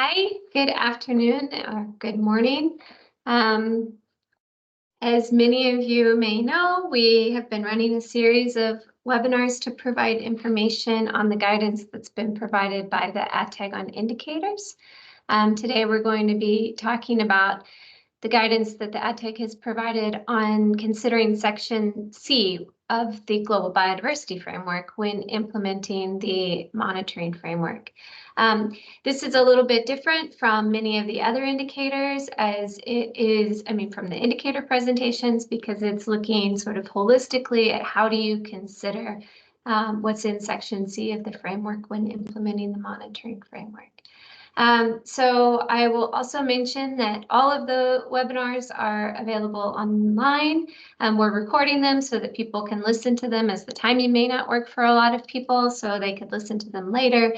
Hi, good afternoon or good morning. Um, as many of you may know, we have been running a series of webinars to provide information on the guidance that's been provided by the AdTag on indicators. Today we're going to be talking about the guidance that the AdTech has provided on considering Section C of the Global Biodiversity Framework when implementing the monitoring framework. This is a little bit different from many of the other indicators as it is, from the indicator presentations, because it's looking sort of holistically at how do you consider what's in Section C of the framework when implementing the monitoring framework. So I will also mention that all of the webinars are available online. We're recording them so that people can listen to them, as the timing may not work for a lot of people, so they could listen to them later.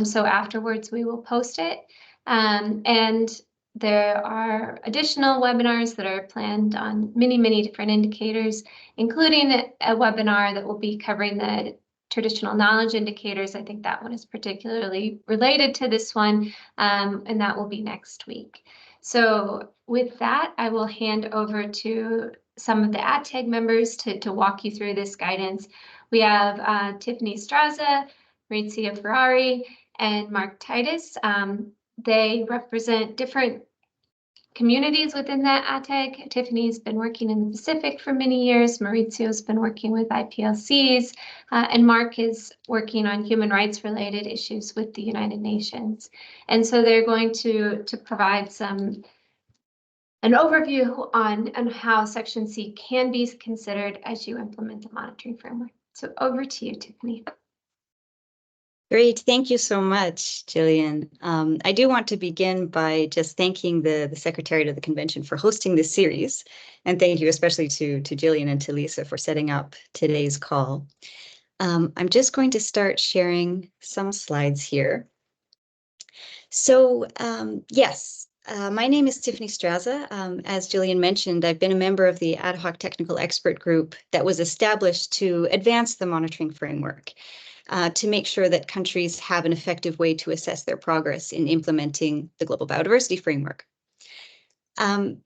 So afterwards we will post it. And there are additional webinars that are planned on many different indicators, including a webinar that will be covering the traditional knowledge indicators. I think that one is particularly related to this one, and that will be next week. So with that, I will hand over to some of the AdTag members to walk you through this guidance. We have Tiffany Straza, Maurizio Ferrari, and Mark Titus. They represent different communities within that AdTag. Tiffany's been working in the Pacific for many years. Maurizio's been working with IPLCs, and Mark is working on human rights related issues with the United Nations. And so they're going to provide an overview on how Section C can be considered as you implement the monitoring framework. So over to you, Tiffany. Great. Thank you so much, Jillian. I do want to begin by just thanking the Secretariat of the Convention for hosting this series. And thank you especially to Jillian and to Lisa for setting up today's call. I'm just going to start sharing some slides here. So yes, my name is Tiffany Straza. As Jillian mentioned, I've been a member of the Ad Hoc Technical Expert Group that was established to advance the monitoring framework. To make sure that countries have an effective way to assess their progress in implementing the Global Biodiversity Framework. As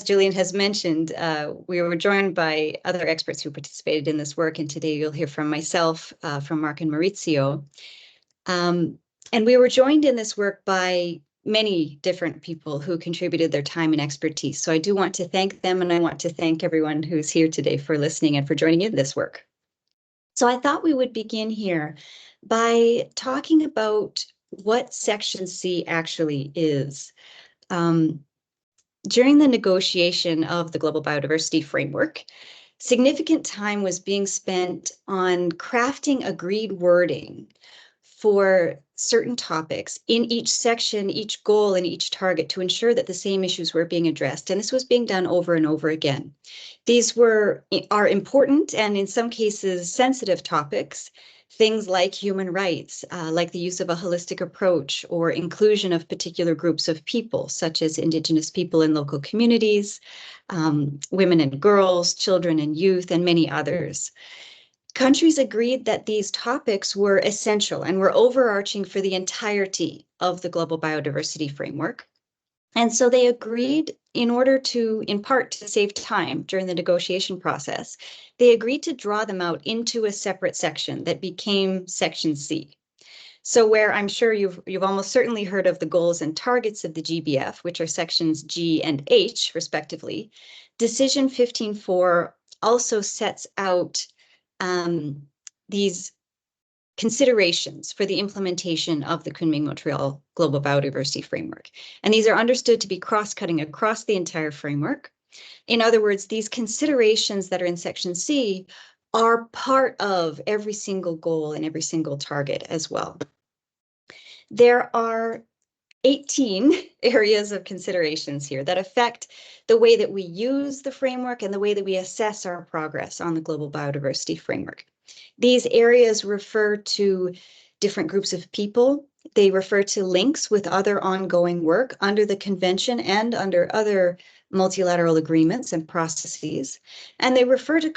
Jillian has mentioned, we were joined by other experts who participated in this work, and today you'll hear from myself, from Mark and Maurizio. And we were joined in this work by many different people who contributed their time and expertise. So I do want to thank them, and I want to thank everyone who's here today for listening and for joining in this work. So I thought we would begin here by talking about what Section C actually is. During the negotiation of the Global Biodiversity Framework, significant time was being spent on crafting agreed wording for certain topics in each section, each goal, and each target to ensure that the same issues were being addressed. And this was being done over and over again. These are important and in some cases sensitive topics, things like human rights, like the use of a holistic approach or inclusion of particular groups of people, such as Indigenous people in local communities, women and girls, children and youth, and many others. Countries agreed that these topics were essential and were overarching for the entirety of the Global Biodiversity Framework. And so they agreed, in order to, in part, to save time during the negotiation process, they agreed to draw them out into a separate section that became Section C. So where I'm sure you've almost certainly heard of the goals and targets of the GBF, which are sections G and H, respectively, Decision 15.4 also sets out these considerations for the implementation of the Kunming-Montreal Global Biodiversity Framework. And these are understood to be cross-cutting across the entire framework. In other words, these considerations that are in Section C are part of every single goal and every single target as well. There are 18 areas of considerations here that affect the way that we use the framework and the way that we assess our progress on the Global Biodiversity Framework. These areas refer to different groups of people. They refer to links with other ongoing work under the convention and under other multilateral agreements and processes, and they refer to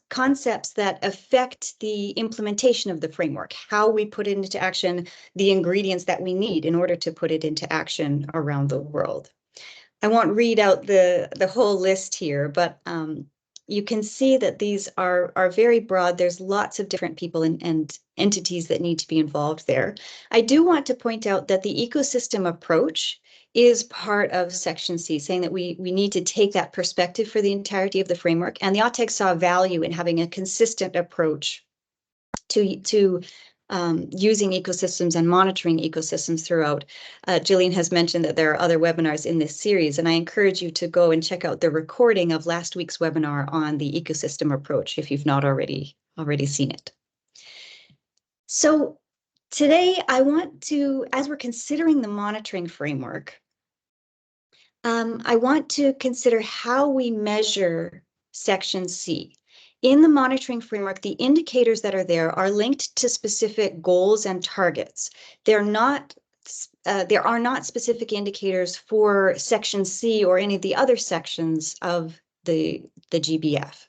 concepts that affect the implementation of the framework, how we put into action the ingredients that we need in order to put it into action around the world. I won't read out the whole list here, but you can see that these are very broad. There's lots of different people and entities that need to be involved there. I do want to point out that the ecosystem approach is part of Section C, saying that we need to take that perspective for the entirety of the framework. And the AUTEG saw value in having a consistent approach to using ecosystems and monitoring ecosystems throughout. Jillian has mentioned that there are other webinars in this series, and I encourage you to go and check out the recording of last week's webinar on the ecosystem approach if you've not already seen it. So today I want to, as we're considering the monitoring framework, I want to consider how we measure Section C. In the monitoring framework, the indicators that are there are linked to specific goals and targets. There are not specific indicators for Section C or any of the other sections of the GBF.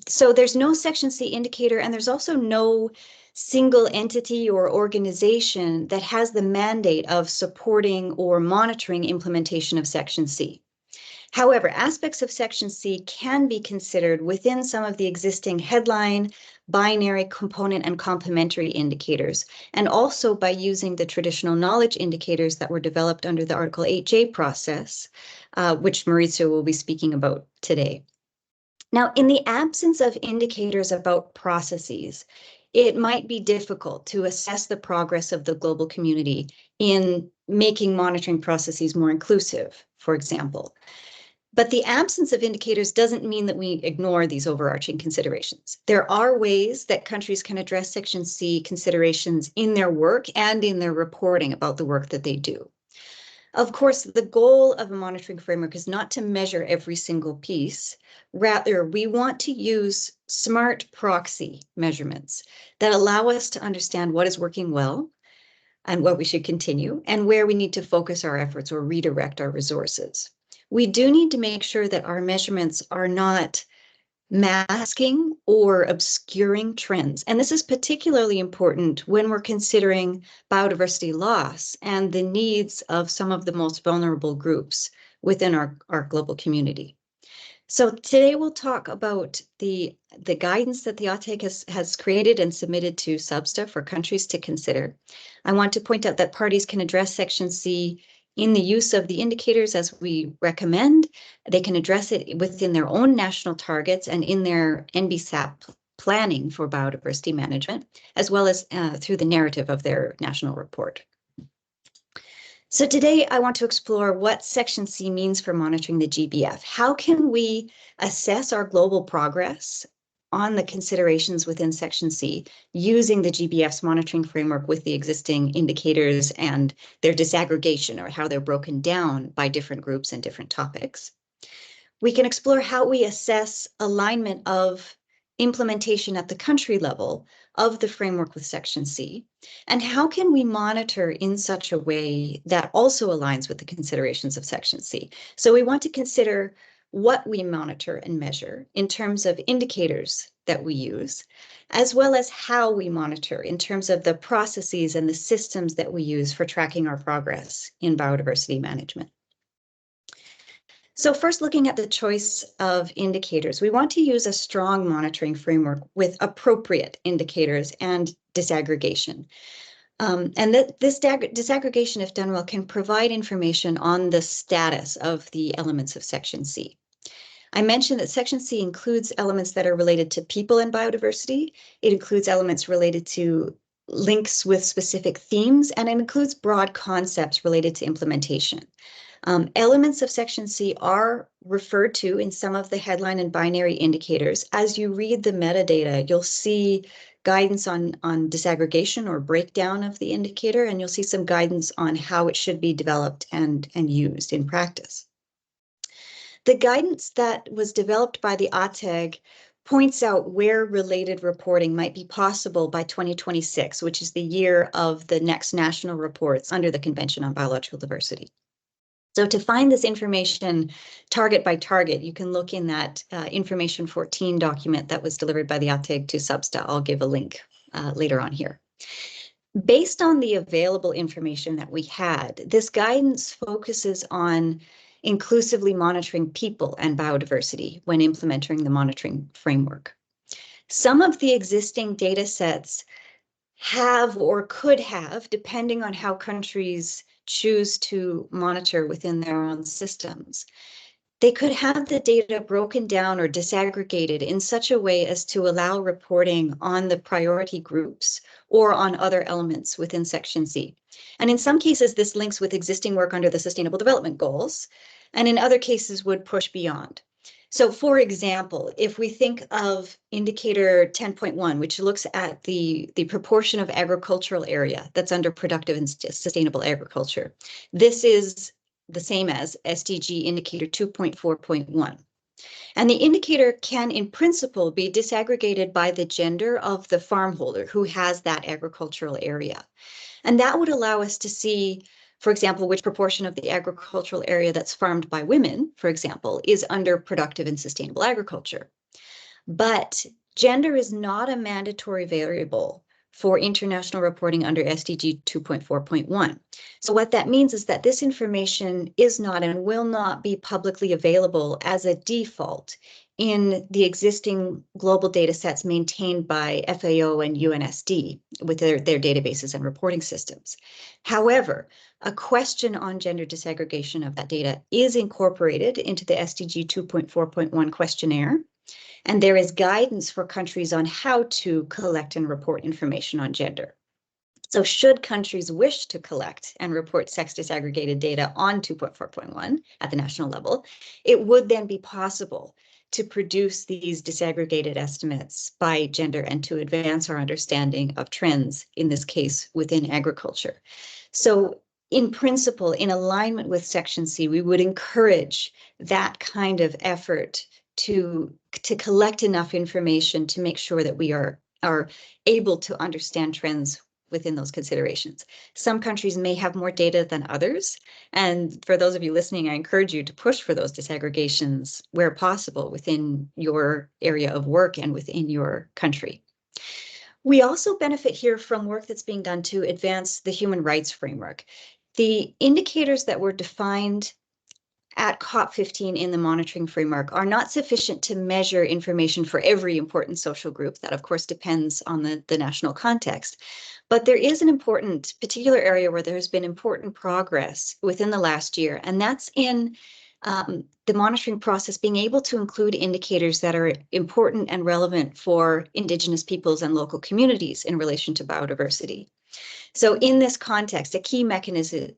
So there's no Section C indicator, and there's also no single entity or organization that has the mandate of supporting or monitoring implementation of Section C. However, aspects of Section C can be considered within some of the existing headline, binary, component, and complementary indicators, and also by using the traditional knowledge indicators that were developed under the Article 8J process, which Maurizio will be speaking about today. Now, in the absence of indicators about processes, it might be difficult to assess the progress of the global community in making monitoring processes more inclusive, for example. But the absence of indicators doesn't mean that we ignore these overarching considerations. There are ways that countries can address Section C considerations in their work and in their reporting about the work that they do. Of course, the goal of a monitoring framework is not to measure every single piece. Rather, we want to use smart proxy measurements that allow us to understand what is working well and what we should continue, and where we need to focus our efforts or redirect our resources. We do need to make sure that our measurements are not masking or obscuring trends. And this is particularly important when we're considering biodiversity loss and the needs of some of the most vulnerable groups within our global community. So today we'll talk about the guidance that the AUTEG has created and submitted to SBSTA for countries to consider. I want to point out that parties can address Section C in the use of the indicators as we recommend. They can address it within their own national targets and in their NBSAP planning for biodiversity management, as well as through the narrative of their national report. So today I want to explore what Section C means for monitoring the GBF. How can we assess our global progress on the considerations within Section C using the GBF's monitoring framework with the existing indicators and their disaggregation, or how they're broken down by different groups and different topics? We can explore how we assess alignment of implementation at the country level of the framework with Section C, and how can we monitor in such a way that also aligns with the considerations of Section C. So we want to consider what we monitor and measure in terms of indicators that we use, as well as how we monitor in terms of the processes and the systems that we use for tracking our progress in biodiversity management. So first, looking at the choice of indicators, we want to use a strong monitoring framework with appropriate indicators and disaggregation. And this disaggregation, if done well, can provide information on the status of the elements of Section C. I mentioned that Section C includes elements that are related to people and biodiversity. It includes elements related to links with specific themes, and it includes broad concepts related to implementation. Elements of Section C are referred to in some of the headline and binary indicators. As you read the metadata, you'll see guidance on disaggregation or breakdown of the indicator, and you'll see some guidance on how it should be developed and used in practice. The guidance that was developed by the AUTEG points out where related reporting might be possible by 2026, which is the year of the next national reports under the Convention on Biological Diversity. So to find this information target by target, you can look in that information 14 document that was delivered by the ATEG to Substa. I'll give a link later on here. Based on the available information that we had, this guidance focuses on inclusively monitoring people and biodiversity when implementing the monitoring framework. Some of the existing data sets have or could have, depending on how countries choose to monitor within their own systems, they could have the data broken down or disaggregated in such a way as to allow reporting on the priority groups or on other elements within Section C. And in some cases, this links with existing work under the Sustainable Development Goals, and in other cases would push beyond. So for example, if we think of indicator 10.1, which looks at the proportion of agricultural area that's under productive and sustainable agriculture, this is the same as SDG indicator 2.4.1. And the indicator can, in principle, be disaggregated by the gender of the farm holder who has that agricultural area. And that would allow us to see, for example, which proportion of the agricultural area that's farmed by women, for example, is under productive and sustainable agriculture. But gender is not a mandatory variable for international reporting under SDG 2.4.1. So what that means is that this information is not and will not be publicly available as a default in the existing global data sets maintained by FAO and UNSD with their databases and reporting systems. However, a question on gender disaggregation of that data is incorporated into the SDG 2.4.1 questionnaire. And there is guidance for countries on how to collect and report information on gender. So should countries wish to collect and report sex disaggregated data on 2.4.1 at the national level, it would then be possible to produce these disaggregated estimates by gender and to advance our understanding of trends, in this case, within agriculture. So in principle, in alignment with Section C, we would encourage that kind of effort to collect enough information to make sure that we are able to understand trends within those considerations. Some countries may have more data than others. And for those of you listening, I encourage you to push for those disaggregations where possible within your area of work and within your country. We also benefit here from work that's being done to advance the human rights framework. The indicators that were defined at COP15 in the monitoring framework are not sufficient to measure information for every important social group. That, of course, depends on the national context. But there is an important particular area where there has been important progress within the last year, and that's in the monitoring process being able to include indicators that are important and relevant for Indigenous peoples and local communities in relation to biodiversity. So in this context, a key mechanism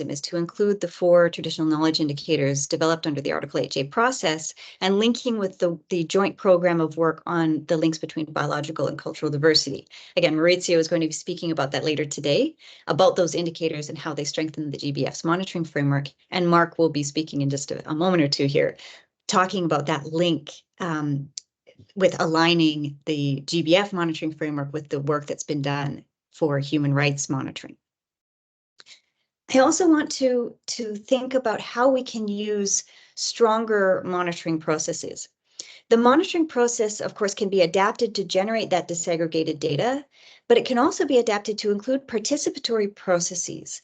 is to include the 4 traditional knowledge indicators developed under the Article 8J process and linking with the joint program of work on the links between biological and cultural diversity. Again, Maurizio is going to be speaking about that later today, about those indicators and how they strengthen the GBF's monitoring framework. And Mark will be speaking in just a moment or two here, talking about that link with aligning the GBF monitoring framework with the work that's been done for human rights monitoring. I also want to think about how we can use stronger monitoring processes. The monitoring process, of course, can be adapted to generate that disaggregated data, but it can also be adapted to include participatory processes.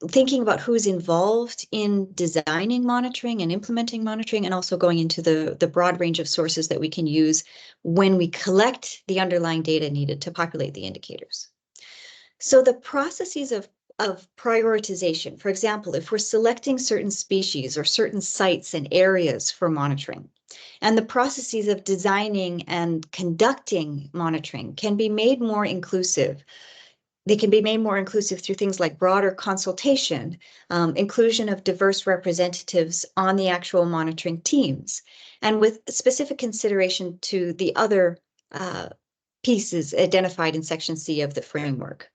Thinking about who's involved in designing monitoring and implementing monitoring, and also going into the broad range of sources that we can use when we collect the underlying data needed to populate the indicators. So the processes of prioritization, for example, if we're selecting certain species or certain sites and areas for monitoring, and the processes of designing and conducting monitoring can be made more inclusive. They can be made more inclusive through things like broader consultation, inclusion of diverse representatives on the actual monitoring teams, and with specific consideration to the other pieces identified in Section C of the framework.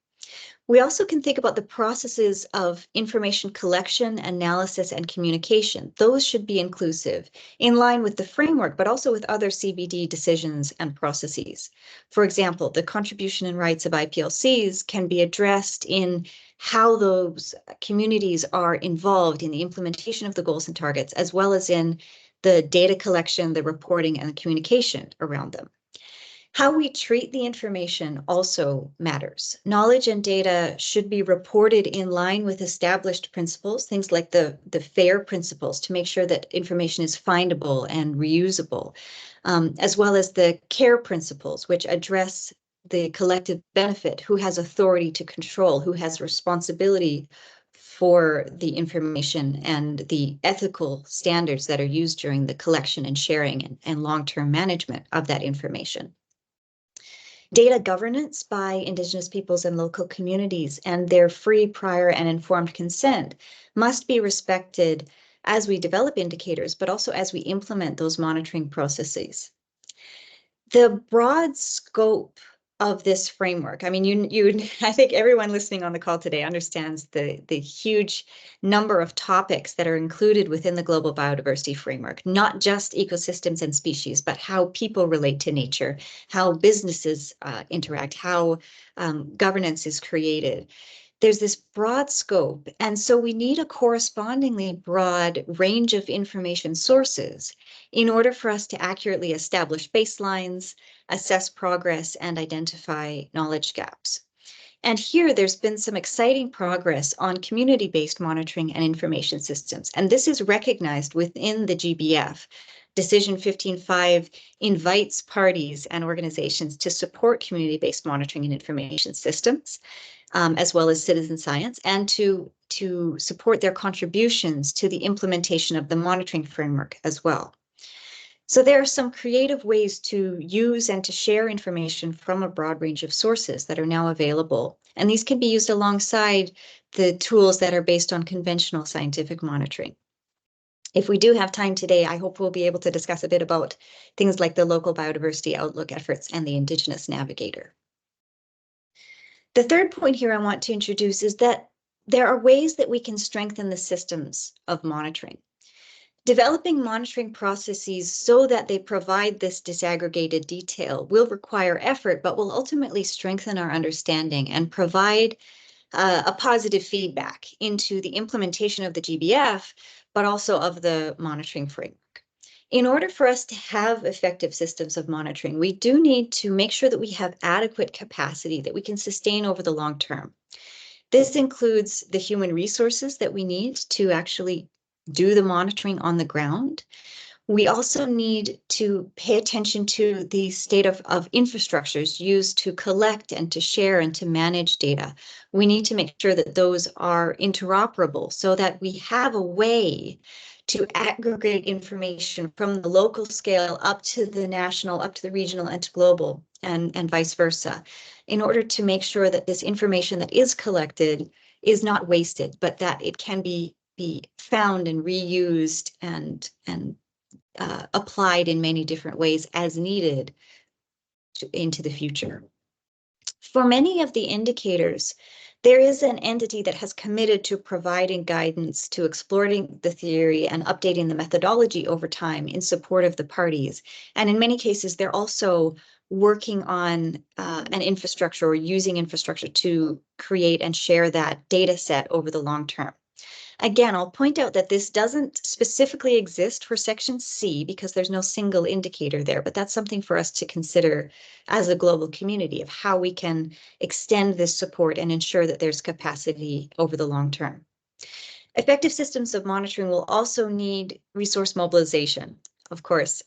We also can think about the processes of information collection, analysis, and communication. Those should be inclusive, in line with the framework, but also with other CBD decisions and processes. For example, the contribution and rights of IPLCs can be addressed in how those communities are involved in the implementation of the goals and targets, as well as in the data collection, the reporting, and the communication around them. How we treat the information also matters. Knowledge and data should be reported in line with established principles, things like the FAIR principles, to make sure that information is findable and reusable, as well as the CARE principles, which address the collective benefit, who has authority to control, who has responsibility for the information, and the ethical standards that are used during the collection and sharing and long-term management of that information. Data governance by Indigenous peoples and local communities and their free, prior, and informed consent must be respected as we develop indicators, but also as we implement those monitoring processes. The broad scope of this framework, I mean, I think everyone listening on the call today understands the huge number of topics that are included within the global biodiversity framework, not just ecosystems and species, but how people relate to nature, how businesses interact, how governance is created. There's this broad scope, and so we need a correspondingly broad range of information sources in order for us to accurately establish baselines, assess progress, and identify knowledge gaps. And here there's been some exciting progress on community-based monitoring and information systems, and this is recognized within the GBF. Decision 15.5 invites parties and organizations to support community-based monitoring and information systems, as well as citizen science, and to support their contributions to the implementation of the monitoring framework as well. So there are some creative ways to use and to share information from a broad range of sources that are now available. And these can be used alongside the tools that are based on conventional scientific monitoring. If we do have time today, I hope we'll be able to discuss a bit about things like the local biodiversity outlook efforts and the Indigenous Navigator. The third point here I want to introduce is that there are ways that we can strengthen the systems of monitoring. Developing monitoring processes so that they provide this disaggregated detail will require effort, but will ultimately strengthen our understanding and provide a positive feedback into the implementation of the GBF, but also of the monitoring framework. In order for us to have effective systems of monitoring, we do need to make sure that we have adequate capacity that we can sustain over the long term. This includes the human resources that we need to actually do the monitoring on the ground. We also need to pay attention to the state of infrastructures used to collect and to share and to manage data. We need to make sure that those are interoperable so that we have a way to aggregate information from the local scale up to the national, up to the regional, and to global, and vice versa, in order to make sure that this information that is collected is not wasted, but that it can be found and reused and applied in many different ways as needed into the future. For many of the indicators, there is an entity that has committed to providing guidance, to exploring the theory and updating the methodology over time in support of the parties. And in many cases, they're also working on an infrastructure or using infrastructure to create and share that data set over the long term. Again, I'll point out that this doesn't specifically exist for Section C because there's no single indicator there, but that's something for us to consider as a global community of how we can extend this support and ensure that there's capacity over the long term. Effective systems of monitoring will also need resource mobilization. Of course,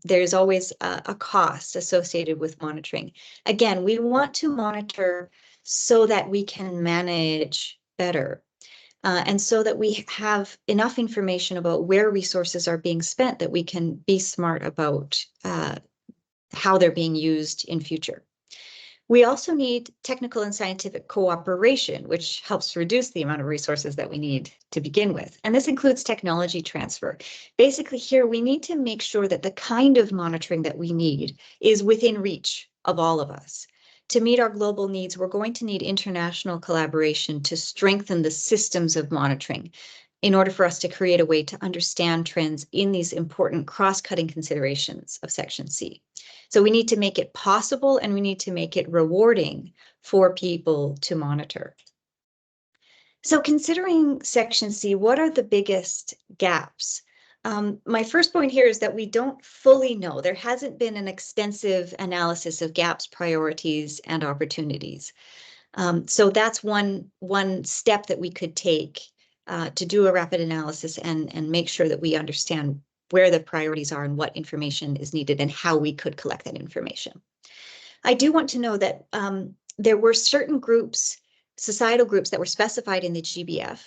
there's always a cost associated with monitoring. Again, we want to monitor so that we can manage better. And so that we have enough information about where resources are being spent that we can be smart about how they're being used in future. We also need technical and scientific cooperation, which helps reduce the amount of resources that we need to begin with. And this includes technology transfer. Basically here, we need to make sure that the kind of monitoring that we need is within reach of all of us, to meet our global needs, we're going to need international collaboration to strengthen the systems of monitoring in order for us to create a way to understand trends in these important cross-cutting considerations of Section C. So we need to make it possible and we need to make it rewarding for people to monitor. So considering Section C, what are the biggest gaps? My first point here is that we don't fully know. There hasn't been an extensive analysis of gaps, priorities, and opportunities. So that's one step that we could take to do a rapid analysis and make sure that we understand where the priorities are and what information is needed and how we could collect that information. I do want to know that there were certain groups, societal groups, that were specified in the GBF.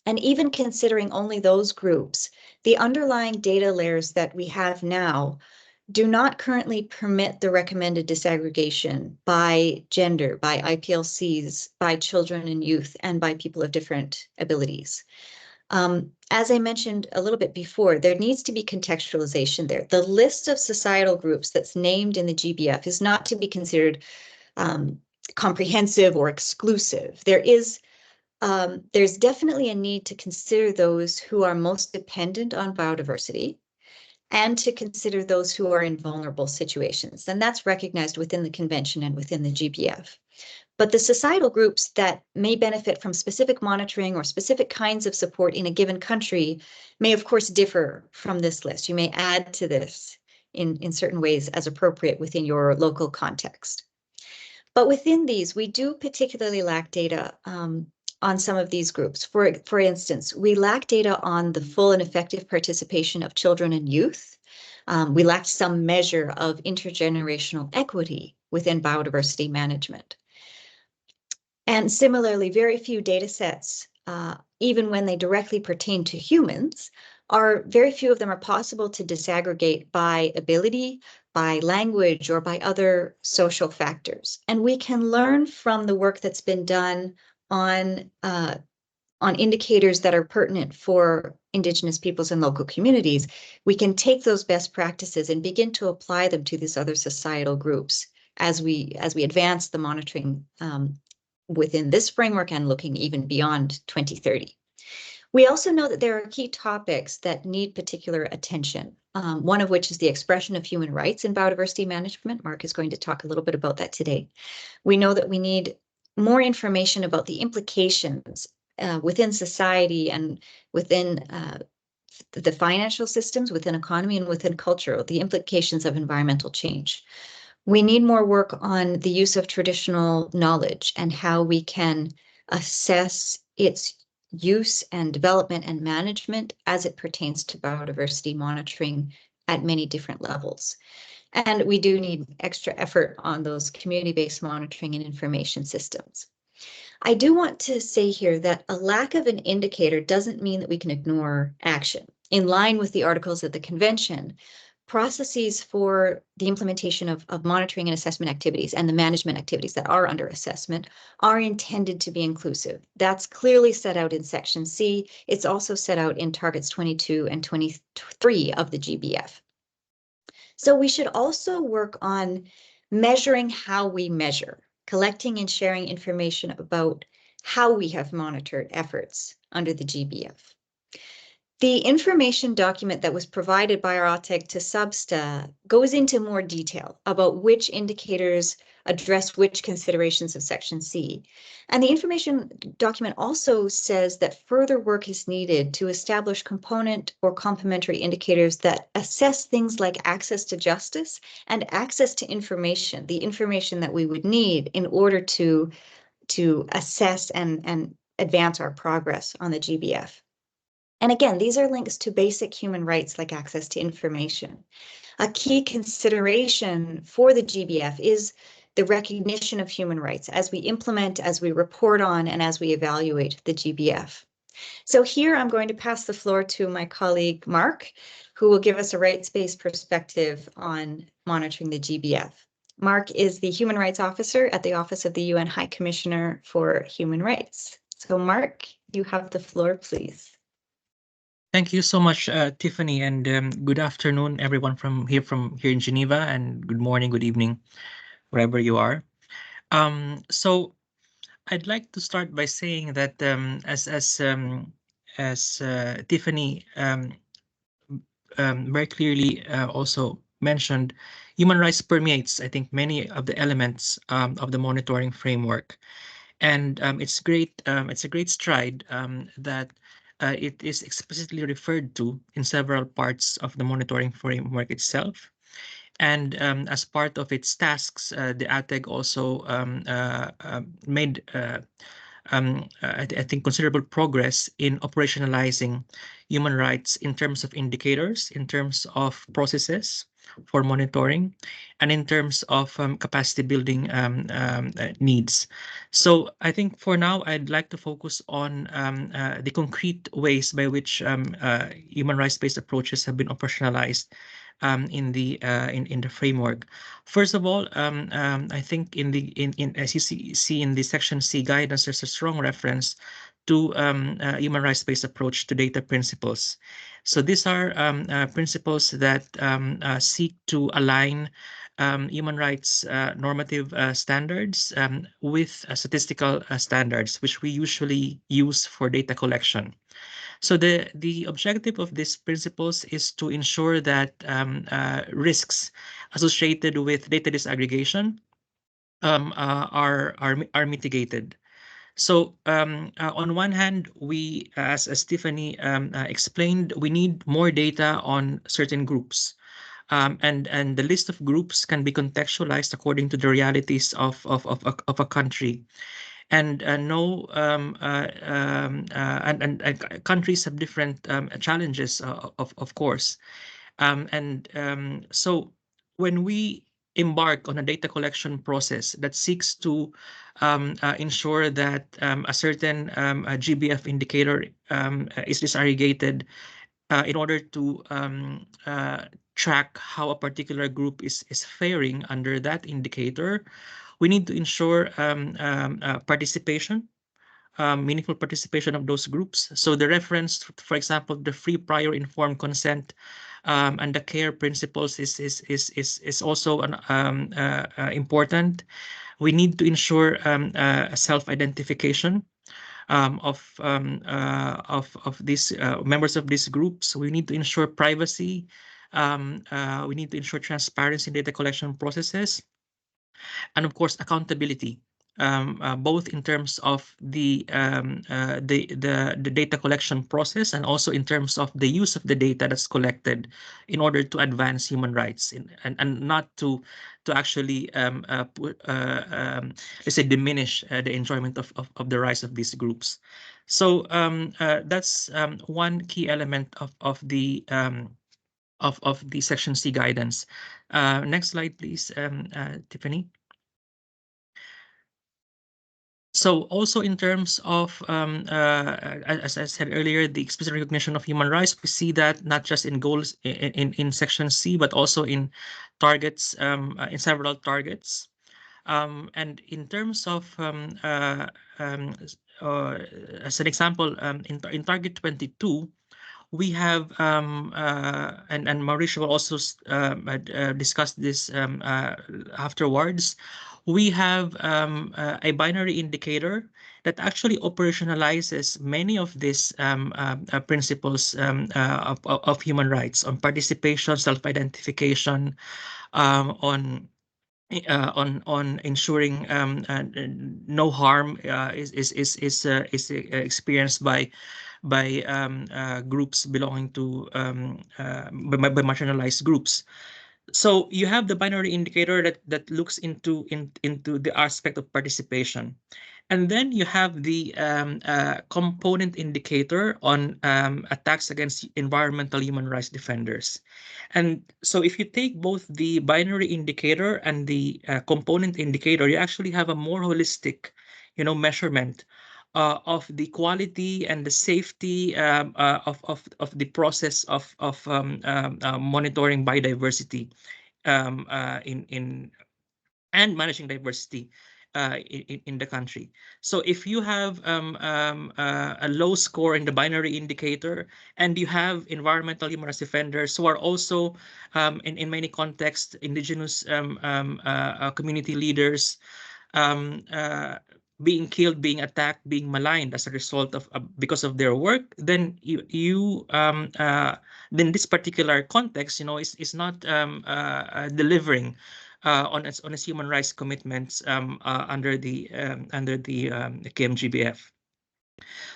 And even considering only those groups, the underlying data layers that we have now do not currently permit the recommended disaggregation by gender, by IPLCs, by children and youth, and by people of different abilities. As I mentioned a little bit before, there needs to be contextualization there. The list of societal groups that's named in the GBF is not to be considered comprehensive or exclusive. There's definitely a need to consider those who are most dependent on biodiversity and to consider those who are in vulnerable situations. And that's recognized within the convention and within the GBF. But the societal groups that may benefit from specific monitoring or specific kinds of support in a given country may, of course, differ from this list. You may add to this in certain ways as appropriate within your local context. But within these, we do particularly lack data on some of these groups. For instance, we lack data on the full and effective participation of children and youth. We lack some measure of intergenerational equity within biodiversity management. And similarly, very few data sets, even when they directly pertain to humans, very few of them are possible to disaggregate by ability, by language, or by other social factors. And we can learn from the work that's been done on indicators that are pertinent for Indigenous peoples and local communities. We can take those best practices and begin to apply them to these other societal groups as we advance the monitoring within this framework and looking even beyond 2030. We also know that there are key topics that need particular attention, one of which is the expression of human rights in biodiversity management. Mark is going to talk a little bit about that today. We know that we need more information about the implications within society and within the financial systems, within economy and within culture, the implications of environmental change. We need more work on the use of traditional knowledge and how we can assess its use and development and management as it pertains to biodiversity monitoring at many different levels. And we do need extra effort on those community-based monitoring and information systems. I do want to say here that a lack of an indicator doesn't mean that we can ignore action. In line with the articles of the convention, processes for the implementation of monitoring and assessment activities and the management activities that are under assessment are intended to be inclusive. That's clearly set out in Section C. It's also set out in Targets 22 and 23 of the GBF. So we should also work on measuring how we measure, collecting and sharing information about how we have monitored efforts under the GBF. The information document that was provided by our OTEG to Substa goes into more detail about which indicators address which considerations of Section C. And the information document also says that further work is needed to establish component or complementary indicators that assess things like access to justice and access to information, the information that we would need in order to assess and advance our progress on the GBF. And again, these are links to basic human rights like access to information. A key consideration for the GBF is the recognition of human rights as we implement, as we report on, and as we evaluate the GBF. So here I'm going to pass the floor to my colleague, Mark, who will give us a rights-based perspective on monitoring the GBF. Mark is the Human Rights Officer at the Office of the UN High Commissioner for Human Rights. So Mark, you have the floor, please. Thank you so much, Tiffany, and good afternoon, everyone from here in Geneva, and good morning, good evening, wherever you are. So I'd like to start by saying that as Tiffany very clearly also mentioned, human rights permeates, I think, many of the elements of the monitoring framework. And it's great. It's a great stride that it is explicitly referred to in several parts of the monitoring framework itself. And as part of its tasks, the ATEG also made I think considerable progress in operationalizing human rights in terms of indicators, in terms of processes for monitoring, and in terms of capacity building needs. So I think for now, I'd like to focus on the concrete ways by which human rights-based approaches have been operationalized in the framework. First of all, I think in as you see in the section C guidance, there's a strong reference to human rights-based approach to data principles. So these are principles that seek to align human rights normative standards with statistical standards, which we usually use for data collection. So the objective of these principles is to ensure that risks associated with data disaggregation are mitigated. So on one hand, we, as Tiffany explained, we need more data on certain groups. And the list of groups can be contextualized according to the realities of a country. And no and countries have different challenges, of course. So when we embark on a data collection process that seeks to ensure that a certain GBF indicator is disaggregated in order to track how a particular group is faring under that indicator, we need to ensure participation, meaningful participation of those groups. So the reference, for example, the free prior informed consent and the care principles is also important. We need to ensure self-identification of these members of these groups. We need to ensure privacy. We need to ensure transparency in data collection processes, and of course accountability, both in terms of the data collection process and also in terms of the use of the data that's collected in order to advance human rights and not to actually let's say diminish the enjoyment of the rights of these groups. So that's one key element of the Section C guidance. Next slide, please, Tiffany. So also in terms of, as I said earlier, the explicit recognition of human rights, we see that not just in goals in Section C, but also in targets, in several targets. And in terms of, as an example, in Target 22, we have, and Mauricio will also discuss this afterwards. We have a binary indicator that actually operationalizes many of these principles of human rights on participation, self-identification, on ensuring no harm is experienced by groups belonging to by marginalized groups. So you have the binary indicator that looks into the aspect of participation. And then you have the component indicator on attacks against environmental human rights defenders. And so if you take both the binary indicator and the component indicator, you actually have a more holistic, measurement of the quality and the safety of the process of monitoring biodiversity in and managing diversity in the country. So if you have a low score in the binary indicator and you have environmental human rights defenders who are also in many contexts indigenous community leaders, being killed, being attacked, being maligned as a result of because of their work, then then this particular context, is not delivering on its human rights commitments under the KMGBF.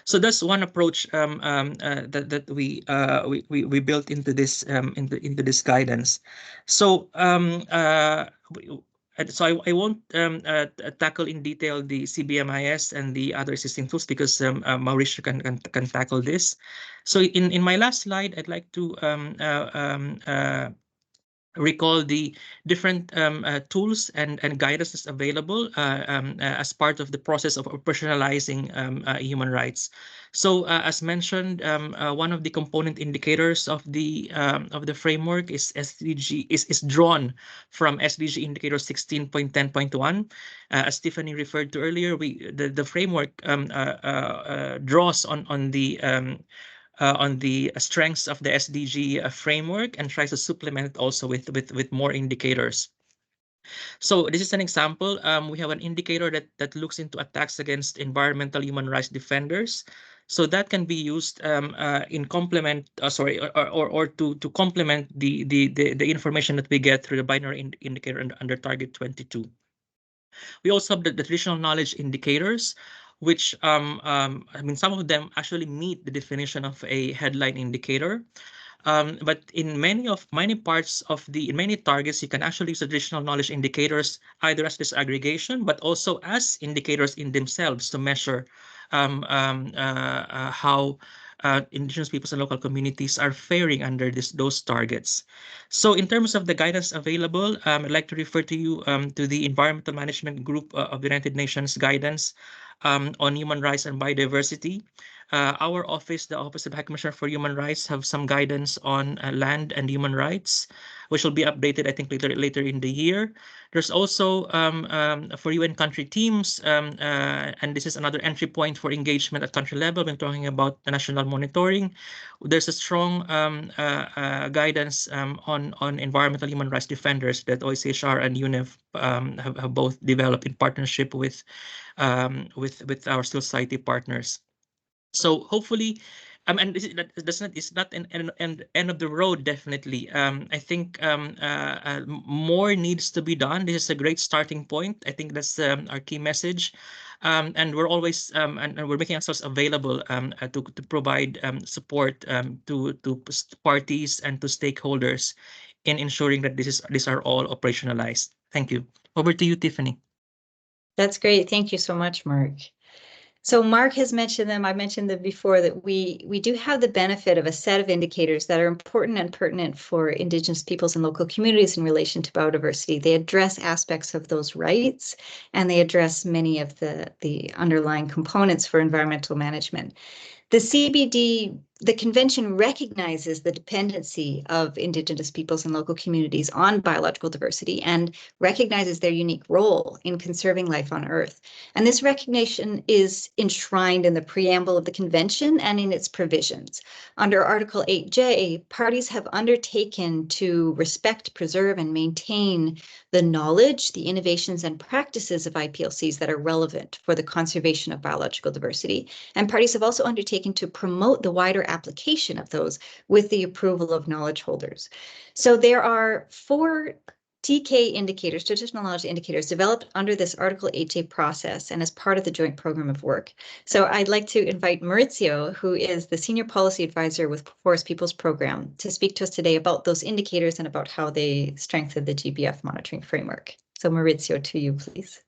So that's one approach that we built into this into this guidance. So I won't tackle in detail the CBMIS and the other existing tools because Mauricio can tackle this. So in my last slide, I'd like to recall the different tools and guidances available as part of the process of operationalizing human rights. So as mentioned, one of the component indicators of the framework is SDG is drawn from SDG indicator 16.10.1. As Tiffany referred to earlier, the framework draws on the strengths of the SDG framework and tries to supplement it also with more indicators. So this is an example. We have an indicator that looks into attacks against environmental human rights defenders. So that can be used in complement, or to complement the information that we get through the binary indicator under target 22. We also have the traditional knowledge indicators, which I mean, some of them actually meet the definition of a headline indicator. But in many parts of in many targets, you can actually use additional knowledge indicators either as disaggregation, but also as indicators in themselves to measure how indigenous peoples and local communities are faring under those targets. So in terms of the guidance available, I'd like to refer to you to the Environmental Management Group of the United Nations guidance on human rights and biodiversity. Our office, the Office of High Commissioner for Human Rights, have some guidance on land and human rights, which will be updated, I think, later in the year. There's also for UN country teams, and this is another entry point for engagement at country level when talking about the national monitoring. There's a strong guidance on environmental human rights defenders that OHCHR and UNEP have both developed in partnership with our civil society partners. So hopefully, and it's not an end of the road, definitely. I think more needs to be done. This is a great starting point. I think that's our key message. And we're always and we're making ourselves available to provide support to parties and to stakeholders in ensuring that these are all operationalized. Thank you. Over to you, Tiffany. That's great. Thank you so much, Mark. So Mark has mentioned them. I mentioned them before, that we do have the benefit of a set of indicators that are important and pertinent for Indigenous peoples and local communities in relation to biodiversity. They address aspects of those rights, and they address many of the underlying components for environmental management. The CBD, the convention recognizes the dependency of Indigenous peoples and local communities on biological diversity and recognizes their unique role in conserving life on Earth. And this recognition is enshrined in the preamble of the convention and in its provisions. Under Article 8J, parties have undertaken to respect, preserve, and maintain the knowledge, the innovations, and practices of IPLCs that are relevant for the conservation of biological diversity. And parties have also undertaken to promote the wider application of those with the approval of knowledge holders. So there are 4 TK indicators, traditional knowledge indicators, developed under this Article 8J process and as part of the joint program of work. So I'd like to invite Mauricio, who is the Senior Policy Advisor with Forest Peoples Program, to speak to us today about those indicators and about how they strengthen the GBF monitoring framework. So Mauricio, to you, please.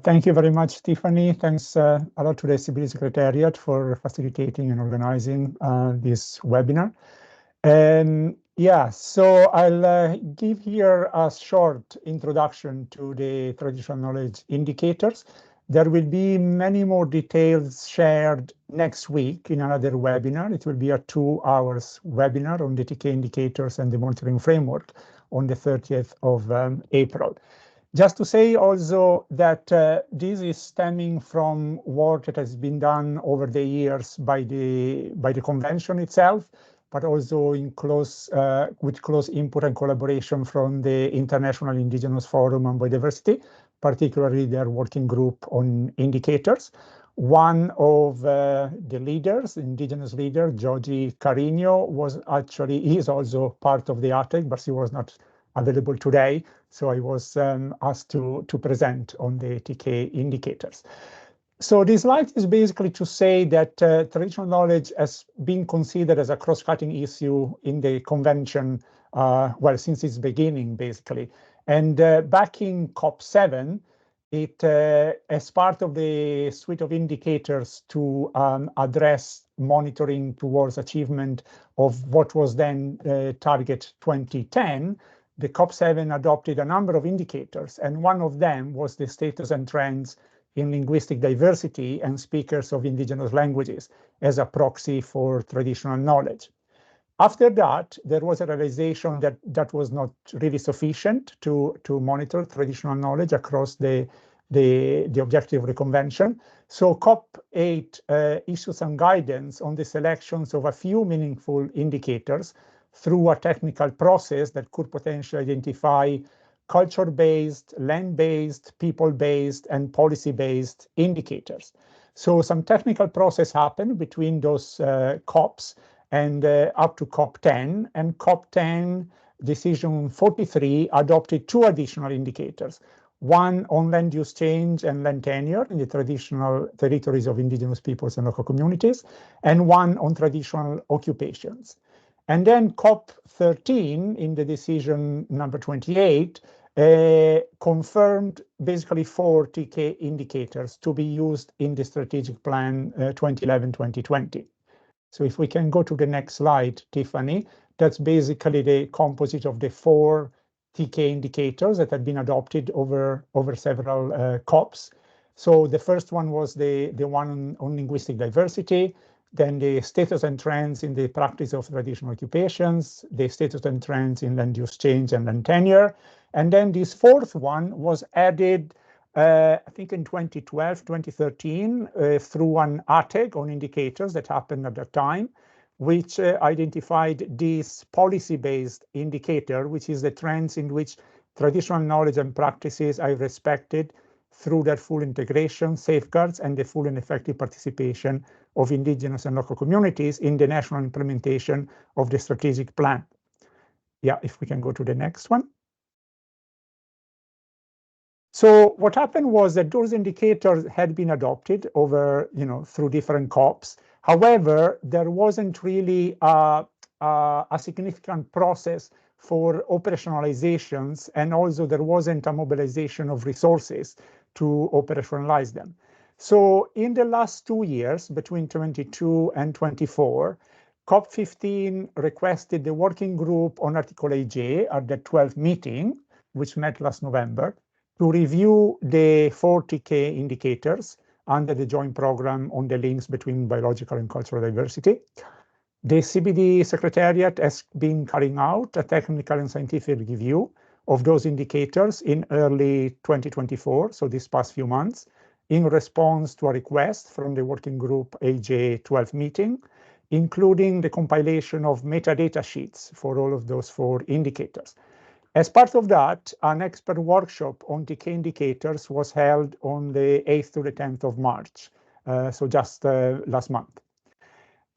Thank you very much, Tiffany. Thanks a lot to the CBD Secretariat for facilitating and organizing this webinar. And yeah, so I'll give here a short introduction to the traditional knowledge indicators. There will be many more details shared next week in another webinar. It will be a 2-hour webinar on the TK indicators and the monitoring framework on the 30th of April. Just to say also that this is stemming from work that has been done over the years by the convention itself, but also in with close input and collaboration from the International Indigenous Forum on Biodiversity, particularly their working group on indicators. One of the leaders, indigenous leader, Georgie Carino, is also part of the ATEC, but she was not available today. So I was asked to present on the TK indicators. So this slide is basically to say that traditional knowledge has been considered as a cross-cutting issue in the convention, well, since its beginning, basically. And back in COP7, it, as part of the suite of indicators to address monitoring towards achievement of what was then Target 2010, the COP7 adopted a number of indicators, and one of them was the status and trends in linguistic diversity and speakers of indigenous languages as a proxy for traditional knowledge. After that, there was a realization that that was not really sufficient to monitor traditional knowledge across the objective of the convention. So COP8 issued some guidance on the selections of a few meaningful indicators through a technical process that could potentially identify culture-based, land-based, people-based, and policy-based indicators. So some technical process happened between those COPs and up to COP10, and COP10 decision 43 adopted two additional indicators, one on land use change and land tenure in the traditional territories of indigenous peoples and local communities, and one on traditional occupations. And then COP13 in the decision number 28 confirmed basically 4 TK indicators to be used in the strategic plan 2011-2020. So if we can go to the next slide, Tiffany, that's basically the composite of the 4 TK indicators that have been adopted over several COPs. So the first one was the one on linguistic diversity, then the status and trends in the practice of traditional occupations, the status and trends in land use change and land tenure. And then this fourth one was added, I think in 2012, 2013, through an ATEG on indicators that happened at that time, which identified this policy-based indicator, which is the trends in which traditional knowledge and practices are respected through their full integration, safeguards, and the full and effective participation of indigenous and local communities in the national implementation of the strategic plan. Yeah, if we can go to the next one. So what happened was that those indicators had been adopted over, through different COPs. However, there wasn't really a significant process for operationalizations, and also there wasn't a mobilization of resources to operationalize them. So in the last 2 years, between 22 and 24, COP15 requested the working group on Article AJ at the 12th meeting, which met last November, to review the 4 TK indicators under the joint program on the links between biological and cultural diversity. The CBD Secretariat has been carrying out a technical and scientific review of those indicators in early 2024, so this past few months, in response to a request from the working group AJ 12 meeting, including the compilation of metadata sheets for all of those 4 indicators. As part of that, an expert workshop on TK indicators was held on the 8th to the 10th of March, so just last month.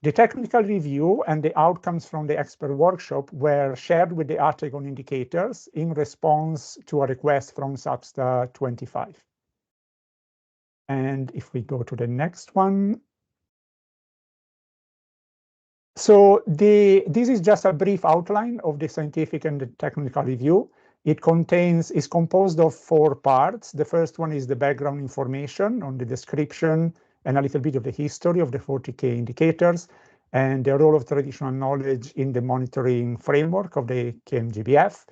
The technical review and the outcomes from the expert workshop were shared with the ATEG on indicators in response to a request from SAPSTA 25. And if we go to the next one. So this is just a brief outline of the scientific and the technical review. It is composed of 4 parts. The first one is the background information on the description and a little bit of the history of the 4 TK indicators and the role of traditional knowledge in the monitoring framework of the KMGBF.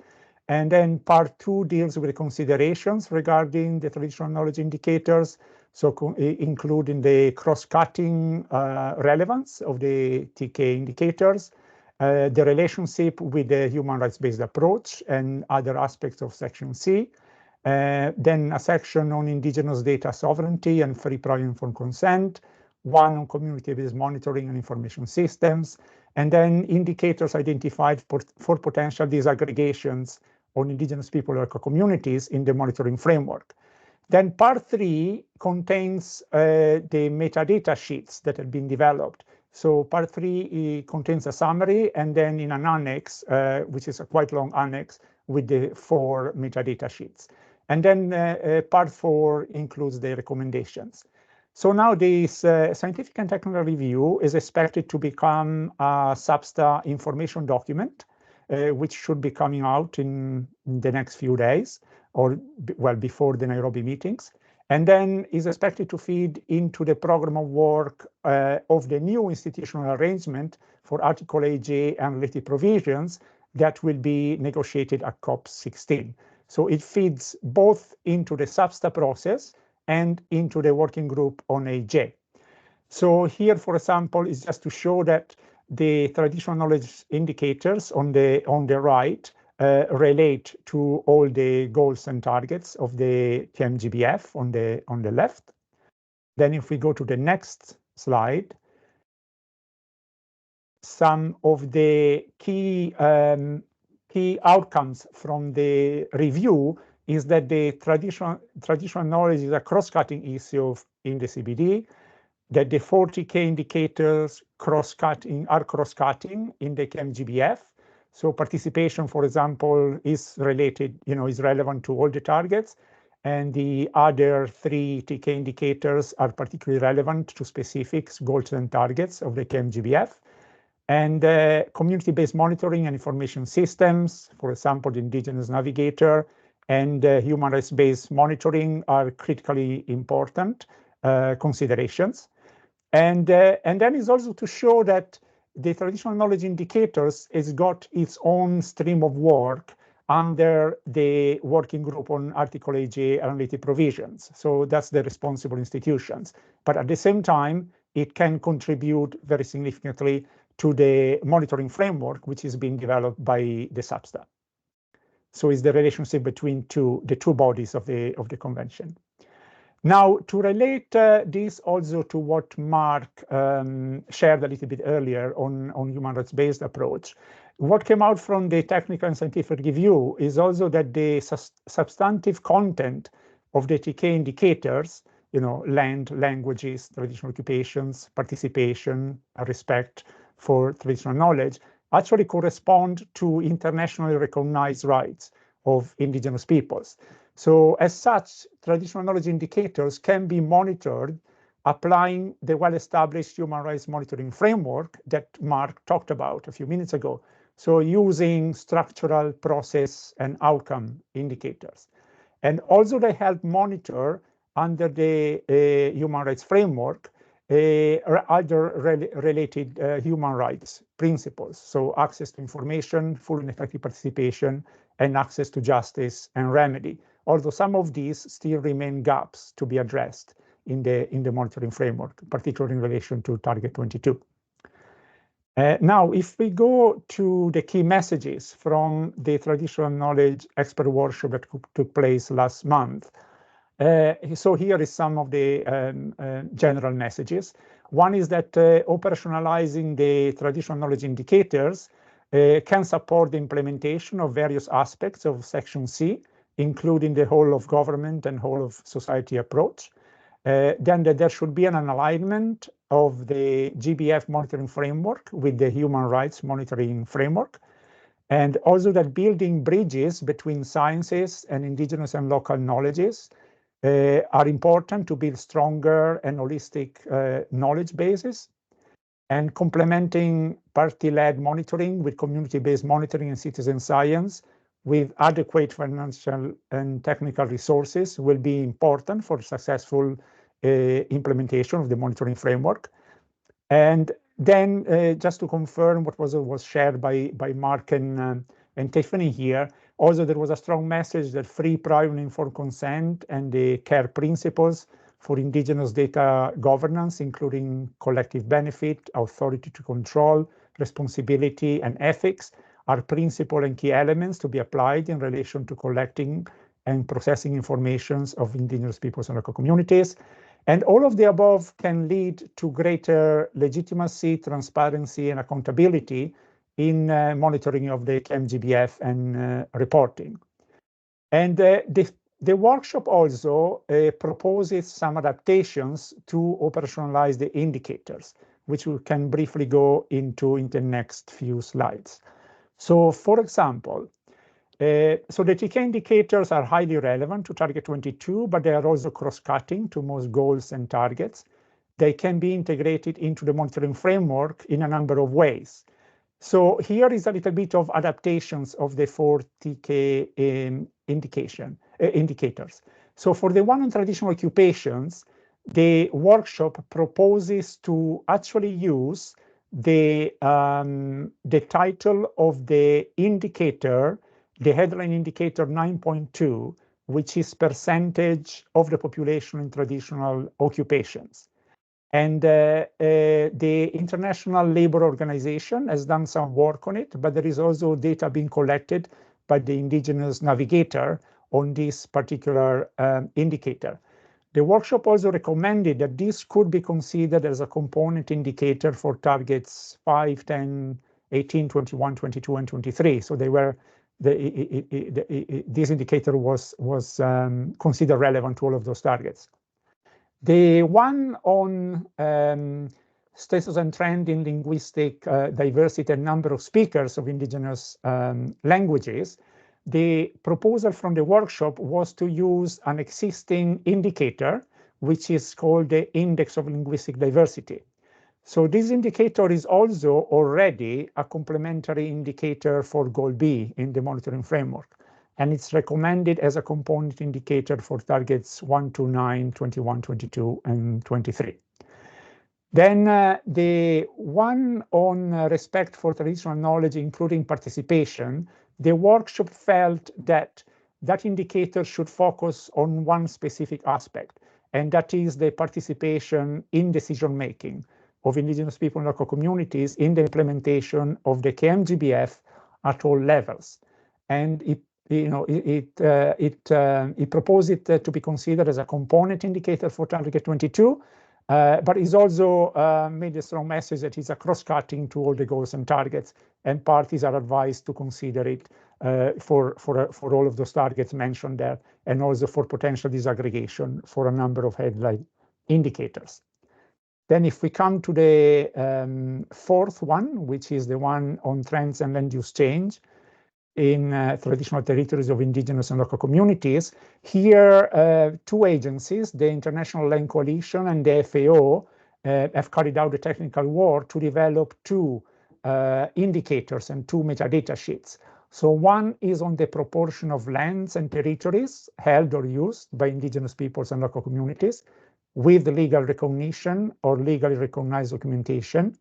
And then part 2 deals with the considerations regarding the traditional knowledge indicators, so including the cross-cutting relevance of the TK indicators, the relationship with the human rights-based approach and other aspects of Section C, then a section on indigenous data sovereignty and free prior informed consent, one on community-based monitoring and information systems, and then indicators identified for potential disaggregations on indigenous people or communities in the monitoring framework. Then part 3 contains the metadata sheets that have been developed. So part 3 contains a summary, and then in an annex, which is a quite long annex, with the 4 metadata sheets. And then part 4 includes the recommendations. So now this scientific and technical review is expected to become a SBSTA information document, which should be coming out in the next few days, or well, before the Nairobi meetings, and then is expected to feed into the program of work of the new institutional arrangement for Article AJ and related provisions that will be negotiated at COP16. So it feeds both into the SBSTA process and into the working group on AJ. So here, for example, is just to show that the traditional knowledge indicators on the right relate to all the goals and targets of the TMGBF on the left. Then if we go to the next slide, some of the key outcomes from the review is that the traditional knowledge is a cross-cutting issue in the CBD, that the 40K indicators are cross-cutting in the KMGBF. So participation, for example, is related, is relevant to all the targets, and the other 3 TK indicators are particularly relevant to specific goals and targets of the KMGBF. And community-based monitoring and information systems, for example, the Indigenous Navigator and human rights-based monitoring are critically important considerations. And then is also to show that the traditional knowledge indicators has got its own stream of work under the working group on Article AJ and related provisions. So that's the responsible institutions. But at the same time, it can contribute very significantly to the monitoring framework, which is being developed by the SBSTA. So it's the relationship between the two bodies of the convention. Now, to relate this also to what Mark shared a little bit earlier on human rights-based approach, what came out from the technical and scientific review is also that the substantive content of the TK indicators, land, languages, traditional occupations, participation, respect for traditional knowledge, actually correspond to internationally recognized rights of indigenous peoples. So as such, traditional knowledge indicators can be monitored applying the well-established human rights monitoring framework that Mark talked about a few minutes ago. So using structural, process, and outcome indicators. And also they help monitor under the human rights framework other related human rights principles. So access to information, full and effective participation, and access to justice and remedy. Although some of these still remain gaps to be addressed in the monitoring framework, particularly in relation to Target 22. Now, if we go to the key messages from the traditional knowledge expert workshop that took place last month, so here is some of the general messages. One is that operationalizing the traditional knowledge indicators can support the implementation of various aspects of Section C, including the whole of government and whole of society approach. Then that there should be an alignment of the GBF monitoring framework with the human rights monitoring framework. And also that building bridges between sciences and indigenous and local knowledges are important to build stronger and holistic knowledge bases, and complementing party-led monitoring with community-based monitoring and citizen science with adequate financial and technical resources will be important for successful implementation of the monitoring framework. And then just to confirm what was shared by Mark and Tiffany here, also there was a strong message that free, prior, and informed consent and the care principles for indigenous data governance, including collective benefit, authority to control, responsibility, and ethics, are principal and key elements to be applied in relation to collecting and processing information of indigenous peoples and local communities. And all of the above can lead to greater legitimacy, transparency, and accountability in monitoring of the KMGBF and reporting. And the workshop also proposes some adaptations to operationalize the indicators, which we can briefly go into in the next few slides. So, for example, so the TK indicators are highly relevant to target 22, but they are also cross-cutting to most goals and targets. They can be integrated into the monitoring framework in a number of ways. So here is a little bit of adaptations of the 4 TK indicators. So for the one on traditional occupations, the workshop proposes to actually use the title of the indicator, the headline indicator 9.2, which is percentage of the population in traditional occupations. And the International Labour Organization has done some work on it, but there is also data being collected by the Indigenous Navigator on this particular indicator. The workshop also recommended that this could be considered as a component indicator for targets 5, 10, 18, 21, 22, and 23. So they were this indicator was considered relevant to all of those targets. The one on status and trend in linguistic diversity and number of speakers of indigenous languages, the proposal from the workshop was to use an existing indicator, which is called the Index of Linguistic Diversity. So this indicator is also already a complementary indicator for Goal B in the monitoring framework. And it's recommended as a component indicator for targets 1 to 9, 21, 22, and 23. Then the one on respect for traditional knowledge, including participation, the workshop felt that that indicator should focus on one specific aspect, and that is the participation in decision-making of indigenous people and local communities in the implementation of the KMGBF at all levels. And it proposed it to be considered as a component indicator for target 22, but it's also made a strong message that it's a cross-cutting to all the goals and targets, and parties are advised to consider it for all of those targets mentioned there, and also for potential disaggregation for a number of headline indicators. Then if we come to the fourth one, which is the one on trends and land use change in traditional territories of indigenous and local communities, here 2 agencies, the International Land Coalition and the FAO, have carried out the technical work to develop 2 indicators and 2 metadata sheets. So one is on the proportion of lands and territories held or used by indigenous peoples and local communities with legal recognition or legally recognized documentation,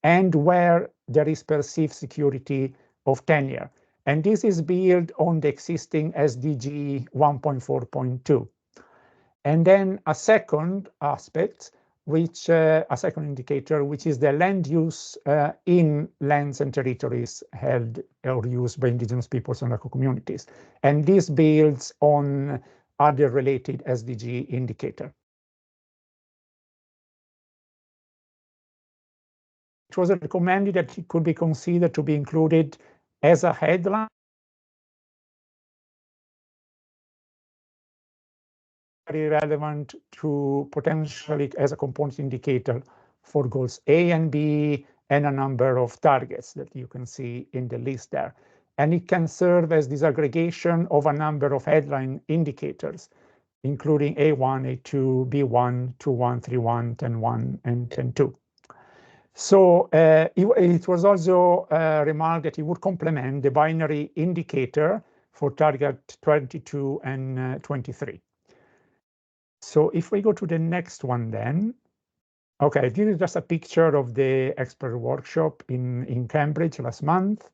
and where there is perceived security of tenure. And this is built on the existing SDG 1.4.2. And then a second aspect, which a second indicator, which is the land use in lands and territories held or used by indigenous peoples and local communities. And this builds on other related SDG indicator. It was recommended that it could be considered to be included as a headline, very relevant to potentially as a component indicator for goals A and B and a number of targets that you can see in the list there. And it can serve as disaggregation of a number of headline indicators, including A1, A2, B1, 2.1, 3.1, 10.1, and 10.2. So it was also remarked that it would complement the binary indicator for target 22 and 23. So if we go to the next one then, okay, this is just a picture of the expert workshop in Cambridge last month.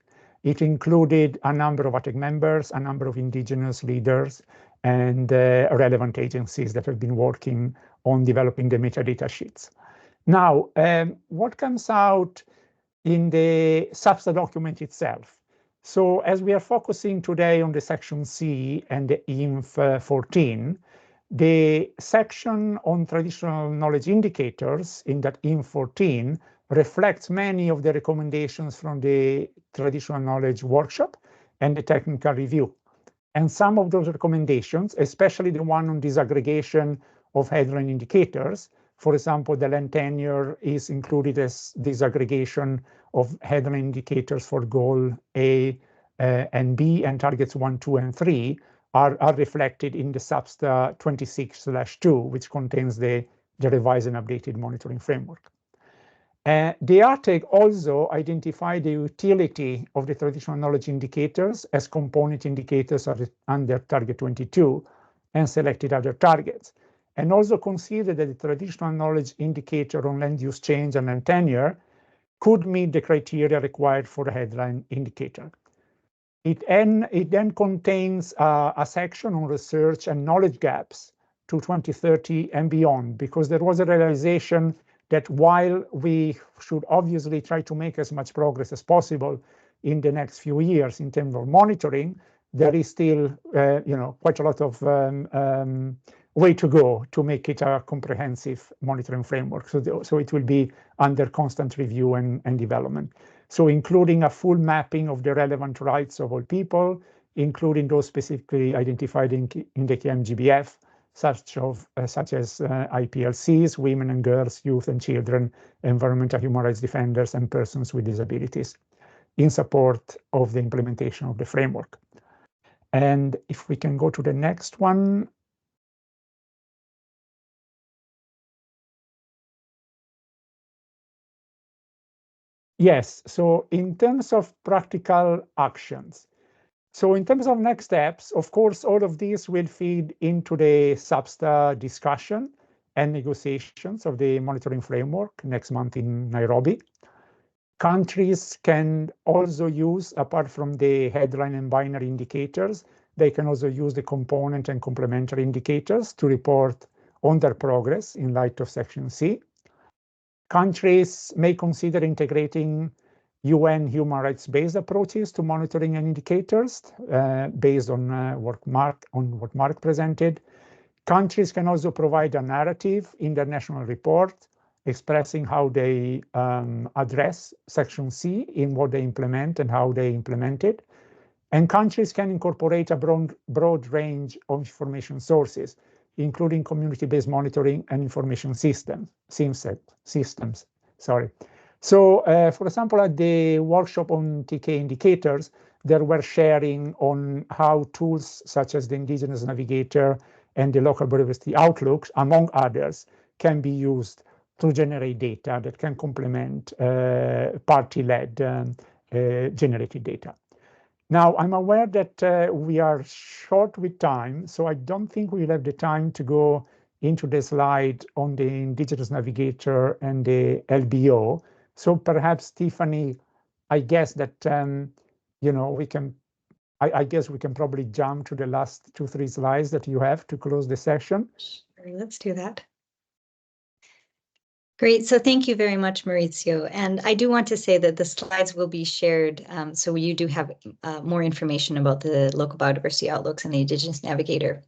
It included a number of ATEC members, a number of indigenous leaders, and relevant agencies that have been working on developing the metadata sheets. Now, what comes out in the SAPSA document itself? So as we are focusing today on the section C and the INF 14, The section on traditional knowledge indicators in that IN14 reflects many of the recommendations from the traditional knowledge workshop and the technical review. And some of those recommendations, especially the one on disaggregation of headline indicators, for example, the land tenure is included as disaggregation of headline indicators for goal A and B, and targets 1, 2, and 3 are reflected in the SABSTA 26/2, which contains the revised and updated monitoring framework. The ARTEG also identified the utility of the traditional knowledge indicators as component indicators under target 22 and selected other targets, and also considered that the traditional knowledge indicator on land use change and land tenure could meet the criteria required for a headline indicator. It then contains a section on research and knowledge gaps to 2030 and beyond, because there was a realization that while we should obviously try to make as much progress as possible in the next few years in terms of monitoring, there is still quite a lot of way to go to make it a comprehensive monitoring framework. So it will be under constant review and development. So including a full mapping of the relevant rights of all people, including those specifically identified in the KMGBF, such as IPLCs, women and girls, youth and children, environmental human rights defenders, and persons with disabilities, in support of the implementation of the framework. And if we can go to the next one. Yes, so in terms of practical actions, so in terms of next steps, of course, all of these will feed into the SABSTA discussion and negotiations of the monitoring framework next month in Nairobi. Countries can also use, apart from the headline and binary indicators, they can also use the component and complementary indicators to report on their progress in light of Section C. Countries may consider integrating UN human rights-based approaches to monitoring and indicators based on what Mark presented. Countries can also provide a narrative in their national report expressing how they address Section C in what they implement and how they implement it. And countries can incorporate a broad range of information sources, including community-based monitoring and information systems. So, for example, at the workshop on TK indicators, there were sharing on how tools such as the Indigenous Navigator and the Local Biodiversity Outlooks, among others, can be used to generate data that can complement party-led generated data. Now, I'm aware that we are short with time, so I don't think we'll have the time to go into the slide on the Indigenous Navigator and the LBO. So perhaps, Tiffany, I guess that, we can, I guess we can probably jump to the last 2-3 slides that you have to close the session. Sure, let's do that. Great, so thank you very much, Maurizio. And I do want to say that the slides will be shared, so you do have more information about the local biodiversity outlooks and the Indigenous Navigator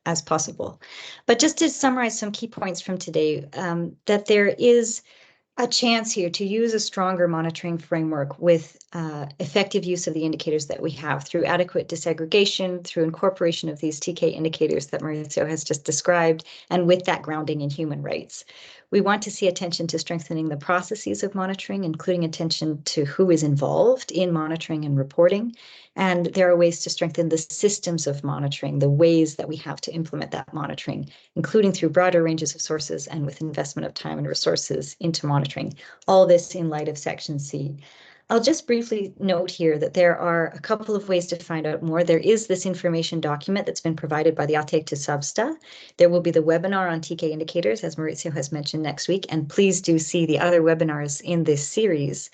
as possible. But just to summarize some key points from today, that there is a chance here to use a stronger monitoring framework with effective use of the indicators that we have through adequate disaggregation, through incorporation of these TK indicators that Maurizio has just described, and with that grounding in human rights. We want to see attention to strengthening the processes of monitoring, including attention to who is involved in monitoring and reporting. And there are ways to strengthen the systems of monitoring, the ways that we have to implement that monitoring, including through broader ranges of sources and with investment of time and resources into monitoring. All this in light of Section C. I'll just briefly note here that there are a couple of ways to find out more. There is this information document that's been provided by the ATEG to SABSTA. There will be the webinar on TK indicators, as Maurizio has mentioned, next week. And please do see the other webinars in this series.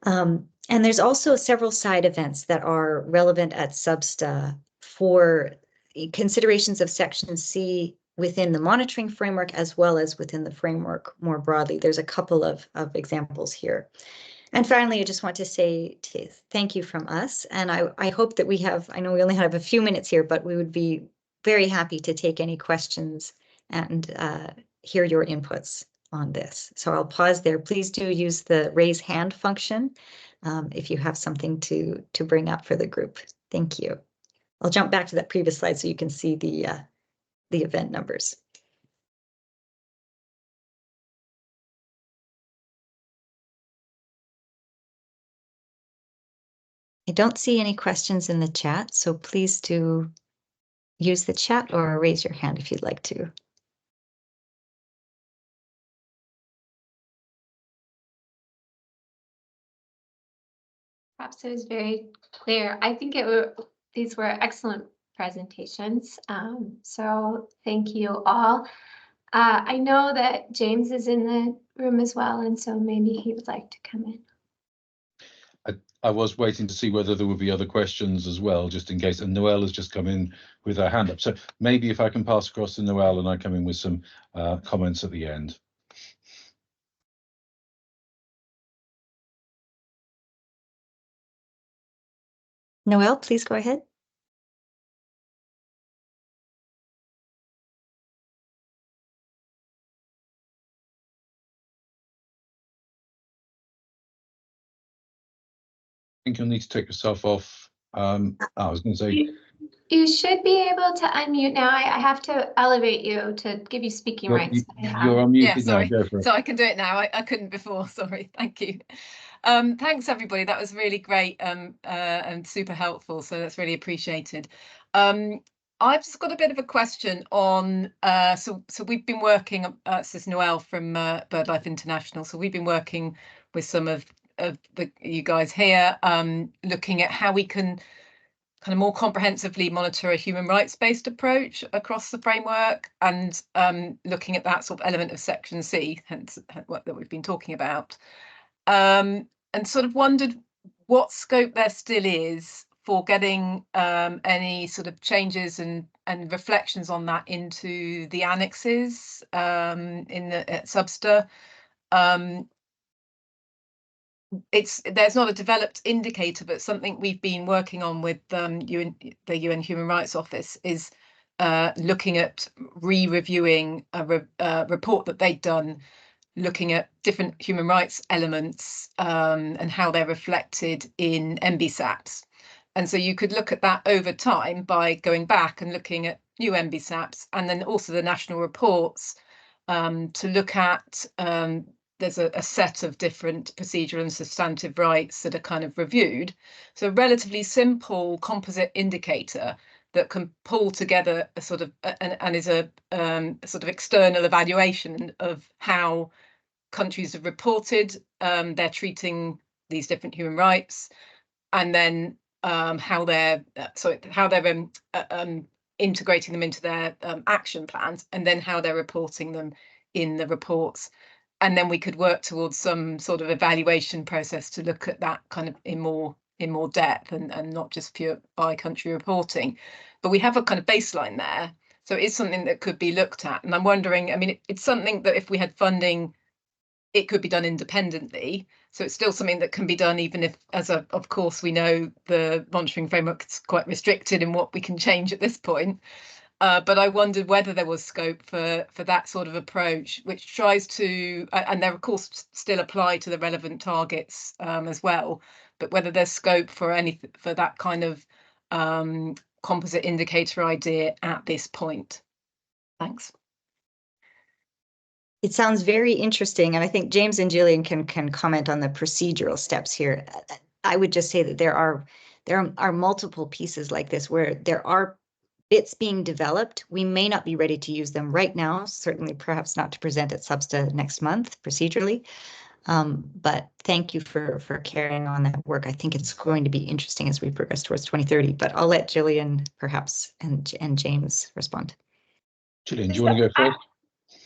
And there's also several side events that are relevant at SABSTA for considerations of Section C within the monitoring framework, as well as within the framework more broadly. There's a couple of examples here. And finally, I just want to say thank you from us. And I hope that we have, I know we only have a few minutes here, but we would be very happy to take any questions and hear your inputs on this. So I'll pause there. Please do use the raise hand function if you have something to bring up for the group. Thank you. I'll jump back to that previous slide so you can see the event numbers. I don't see any questions in the chat, so please do use the chat or raise your hand if you'd like to. Perhaps it was very clear. I think these were excellent presentations. So thank you all. I know that James is in the room as well, and so maybe he would like to come in. I was waiting to see whether there would be other questions as well, just in case. And Noelle has just come in with her hand up. So maybe if I can pass across to Noelle and I come in with some comments at the end. Noelle, please go ahead. I think you'll need to take yourself off. I was going to say. You should be able to unmute now. I have to elevate you to give you speaking rights. You're unmuted now. Go for it. So I can do it now. I couldn't before. Sorry. Thank you. Thanks, everybody. That was really great and super helpful. So that's really appreciated. I've just got a bit of a question on, so we've been working, this is Noelle from BirdLife International. So we've been working with some of you guys here, looking at how we can kind of more comprehensively monitor a human rights-based approach across the framework, and looking at that sort of element of Section C, hence what that we've been talking about, and sort of wondered what scope there still is for getting any sort of changes and reflections on that into the annexes in the SBSTA. There's not a developed indicator, but something we've been working on with the UN Human Rights Office is looking at re-reviewing a report that they'd done, looking at different human rights elements and how they're reflected in MBSAPs. And so you could look at that over time by going back and looking at new MBSAPs, and then also the national reports to look at there's a set of different procedural and substantive rights that are kind of reviewed. So a relatively simple composite indicator that can pull together a sort of, and is a sort of external evaluation of how countries have reported they're treating these different human rights, and then how they're integrating them into their action plans, and then how they're reporting them in the reports. And then we could work towards some sort of evaluation process to look at that kind of in more depth, and not just pure by country reporting. But we have a kind of baseline there. So it's something that could be looked at. And I'm wondering, I mean, it's something that if we had funding, it could be done independently. So it's still something that can be done, even if, of course, we know the monitoring framework is quite restricted in what we can change at this point. But I wondered whether there was scope for that sort of approach, which tries to, and there of course still apply to the relevant targets as well, but whether there's scope for that kind of composite indicator idea at this point. Thanks. It sounds very interesting, and I think James and Gillian can comment on the procedural steps here. I would just say that there are multiple pieces like this where there are bits being developed. We may not be ready to use them right now, certainly perhaps not to present at SBSTA next month procedurally. But thank you for carrying on that work. I think it's going to be interesting as we progress towards 2030, but I'll let Gillian perhaps and James respond. Gillian, do you want to go first?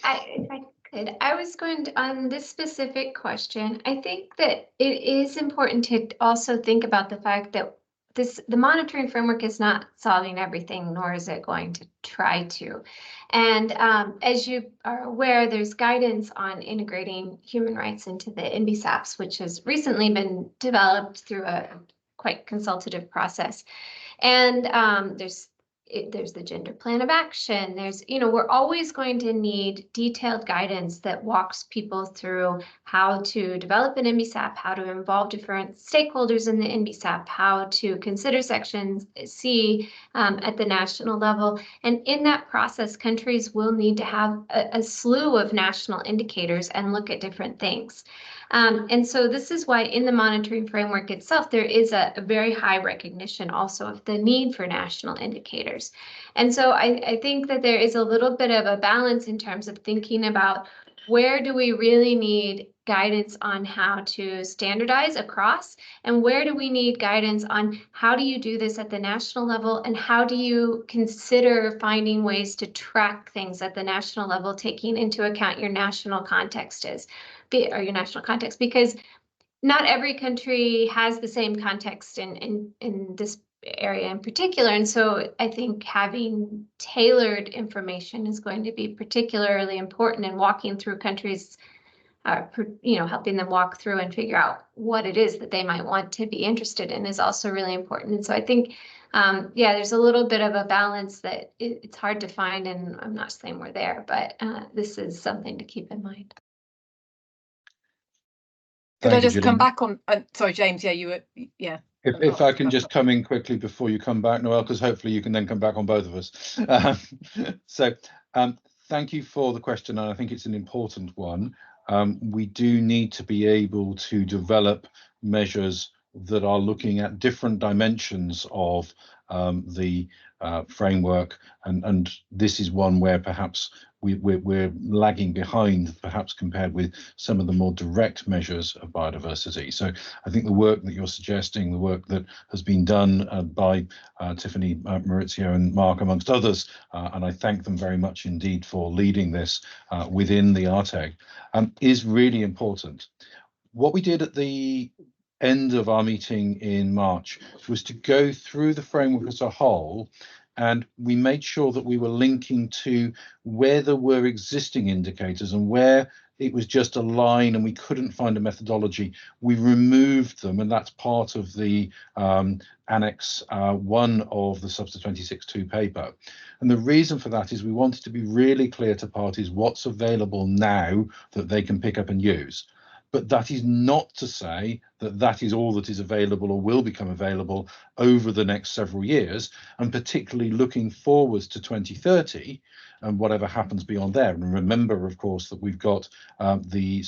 If I could, I was going to, on this specific question, I think that it is important to also think about the fact that the monitoring framework is not solving everything, nor is it going to try to. And as you are aware, there's guidance on integrating human rights into the NBSAPs, which has recently been developed through a quite consultative process. And there's there's the gender plan of action. There's, we're always going to need detailed guidance that walks people through how to develop an NBSAP, how to involve different stakeholders in the NBSAP, how to consider Section C at the national level. And in that process, countries will need to have a slew of national indicators and look at different things. And so this is why in the monitoring framework itself, there is a very high recognition also of the need for national indicators. And so I think that there is a little bit of a balance in terms of thinking about where do we really need guidance on how to standardize across, and where do we need guidance on how do you do this at the national level, and how do you consider finding ways to track things at the national level, taking into account your national context because not every country has the same context in this area in particular. And so I think having tailored information is going to be particularly important in walking through countries, helping them walk through and figure out what it is that they might want to be interested in is also really important. And so I think, there's a little bit of a balance that it's hard to find, and I'm not saying we're there, but this is something to keep in mind. Could I just Gillian. come back on? Sorry, James. Yeah, you were. Yeah. If I can just come in quickly before you come back, Noelle, because hopefully you can then come back on both of us. Thank you for the question, and I think it's an important one. We do need to be able to develop measures that are looking at different dimensions of the framework, and this is one where perhaps we're lagging behind, perhaps compared with some of the more direct measures of biodiversity. So I think the work that you're suggesting, the work that has been done by Tiffany, Maurizio and Mark, amongst others, and I thank them very much indeed for leading this within the ARTEG, is really important. What we did at the end of our meeting in March was to go through the framework as a whole, and we made sure that we were linking to where there were existing indicators and where it was just a line and we couldn't find a methodology. We removed them, and that's part of the Annex 1 of the Substa 26.2 paper. And the reason for that is we wanted to be really clear to parties what's available now that they can pick up and use. But that is not to say that that is all that is available or will become available over the next several years, and particularly looking forwards to 2030 and whatever happens beyond there. And remember, of course, that we've got the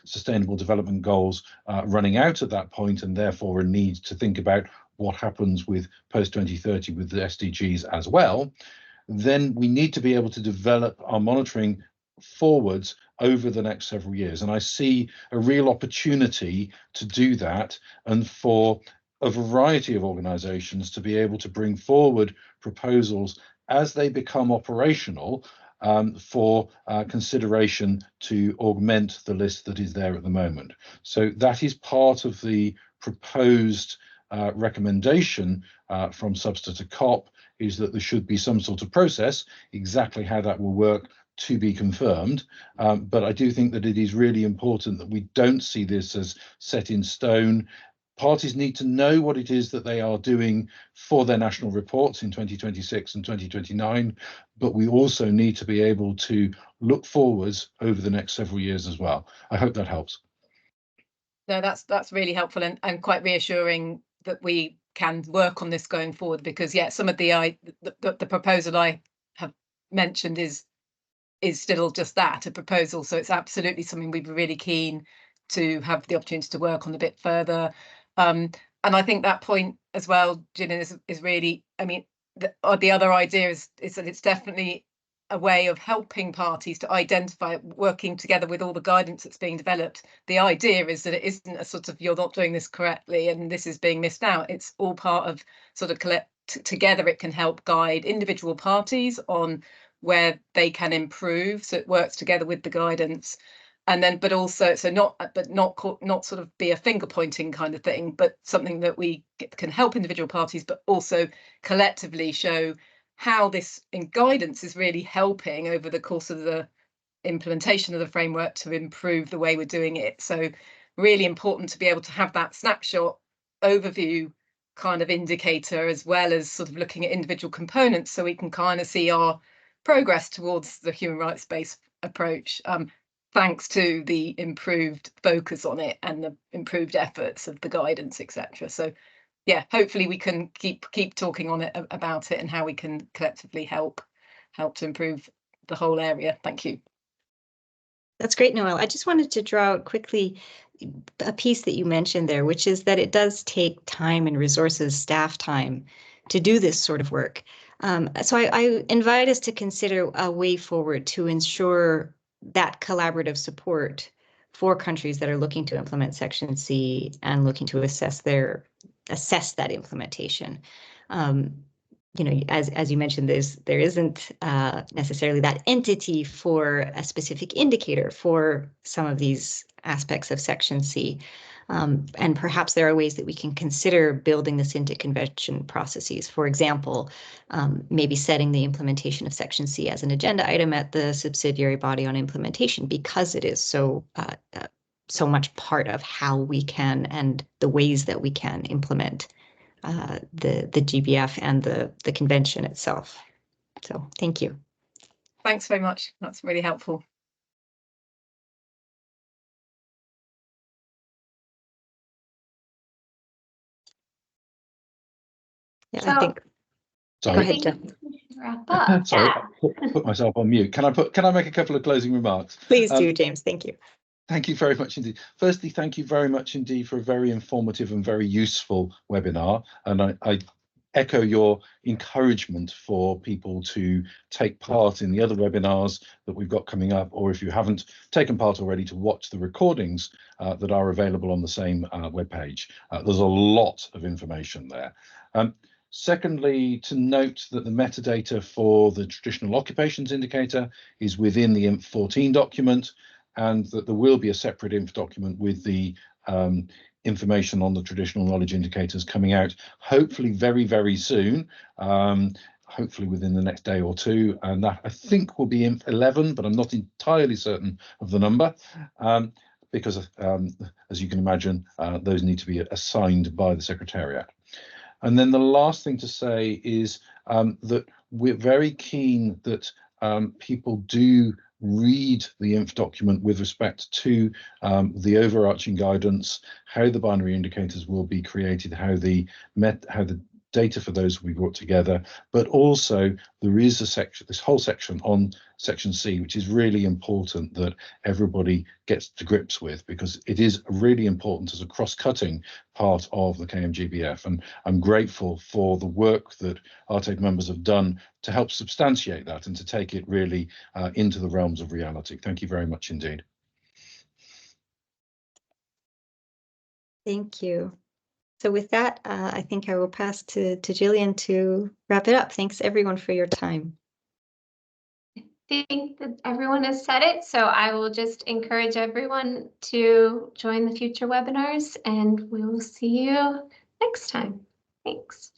Sustainable Development Goals running out at that point, and therefore a need to think about what happens with post-2030 with the SDGs as well. Then we need to be able to develop our monitoring forwards over the next several years, and I see a real opportunity to do that, and for a variety of organizations to be able to bring forward proposals as they become operational for consideration to augment the list that is there at the moment. So that is part of the proposed recommendation from Substa to COP, is that there should be some sort of process. Exactly how that will work to be confirmed, but I do think that it is really important that we don't see this as set in stone. Parties need to know what it is that they are doing for their national reports in 2026 and 2029, but we also need to be able to look forwards over the next several years as well. I hope that helps. No, that's really helpful and quite reassuring that we can work on this going forward, because some of the proposal I have mentioned is still just that, a proposal. So it's absolutely something we'd be really keen to have the opportunity to work on a bit further. And I think that point as well, Gillian, is really, I mean, the other idea is that it's definitely a way of helping parties to identify, working together with all the guidance that's being developed. The idea is that it isn't a sort of, you're not doing this correctly and this is being missed out. It's all part of sort of together it can help guide individual parties on where they can improve, so it works together with the guidance, and then but also not sort of be a finger pointing kind of thing, but something that we can help individual parties, but also collectively show how this in guidance is really helping over the course of the implementation of the framework to improve the way we're doing it. So really important to be able to have that snapshot overview kind of indicator, as well as sort of looking at individual components, so we can kind of see our progress towards the human rights-based approach, thanks to the improved focus on it and the improved efforts of the guidance, etc. So yeah, hopefully we can keep talking on it about it and how we can collectively help to improve the whole area. Thank you. That's great, Noelle. I just wanted to draw out quickly a piece that you mentioned there, which is that it does take time and resources, staff time, to do this sort of work. So I invite us to consider a way forward to ensure that collaborative support for countries that are looking to implement Section C and looking to assess that implementation. You know, as you mentioned, there isn't necessarily that entity for a specific indicator for some of these aspects of Section C. And perhaps there are ways that we can consider building this into convention processes. For example, maybe setting the implementation of Section C as an agenda item at the subsidiary body on implementation, because it is so much part of how we can and the ways that we can implement the GBF and the convention itself. So thank you. Thanks very much. That's really helpful. Yeah, So, I think. Sorry. Go ahead, Jeff. Wrap up. Sorry, Yeah. I put myself on mute. Can I make a couple of closing remarks? Please do, James. Thank you. Thank you very much indeed. Firstly, thank you very much indeed for a very informative and very useful webinar. And I echo your encouragement for people to take part in the other webinars that we've got coming up, or if you haven't taken part already, to watch the recordings that are available on the same webpage. There's a lot of information there. Secondly, to note that the metadata for the traditional occupations indicator is within the INF14 document, and that there will be a separate INF document with the information on the traditional knowledge indicators coming out, hopefully very, very soon, hopefully within the next day or two. And that, I think, will be INF 11, but I'm not entirely certain of the number, because as you can imagine, those need to be assigned by the Secretariat. And then the last thing to say is that we're very keen that people do read the INF document with respect to the overarching guidance, how the binary indicators will be created, how the data for those will be brought together, but also there is a section, this whole section on Section C, which is really important that everybody gets to grips with, because it is really important as a cross-cutting part of the KMGBF. And I'm grateful for the work that RTAPE members have done to help substantiate that and to take it really into the realms of reality. Thank you very much indeed. Thank you. So with that, I think I will pass to Gillian to wrap it up. Thanks everyone for your time. I think that everyone has said it, so I will just encourage everyone to join the future webinars, and we will see you next time. Thanks.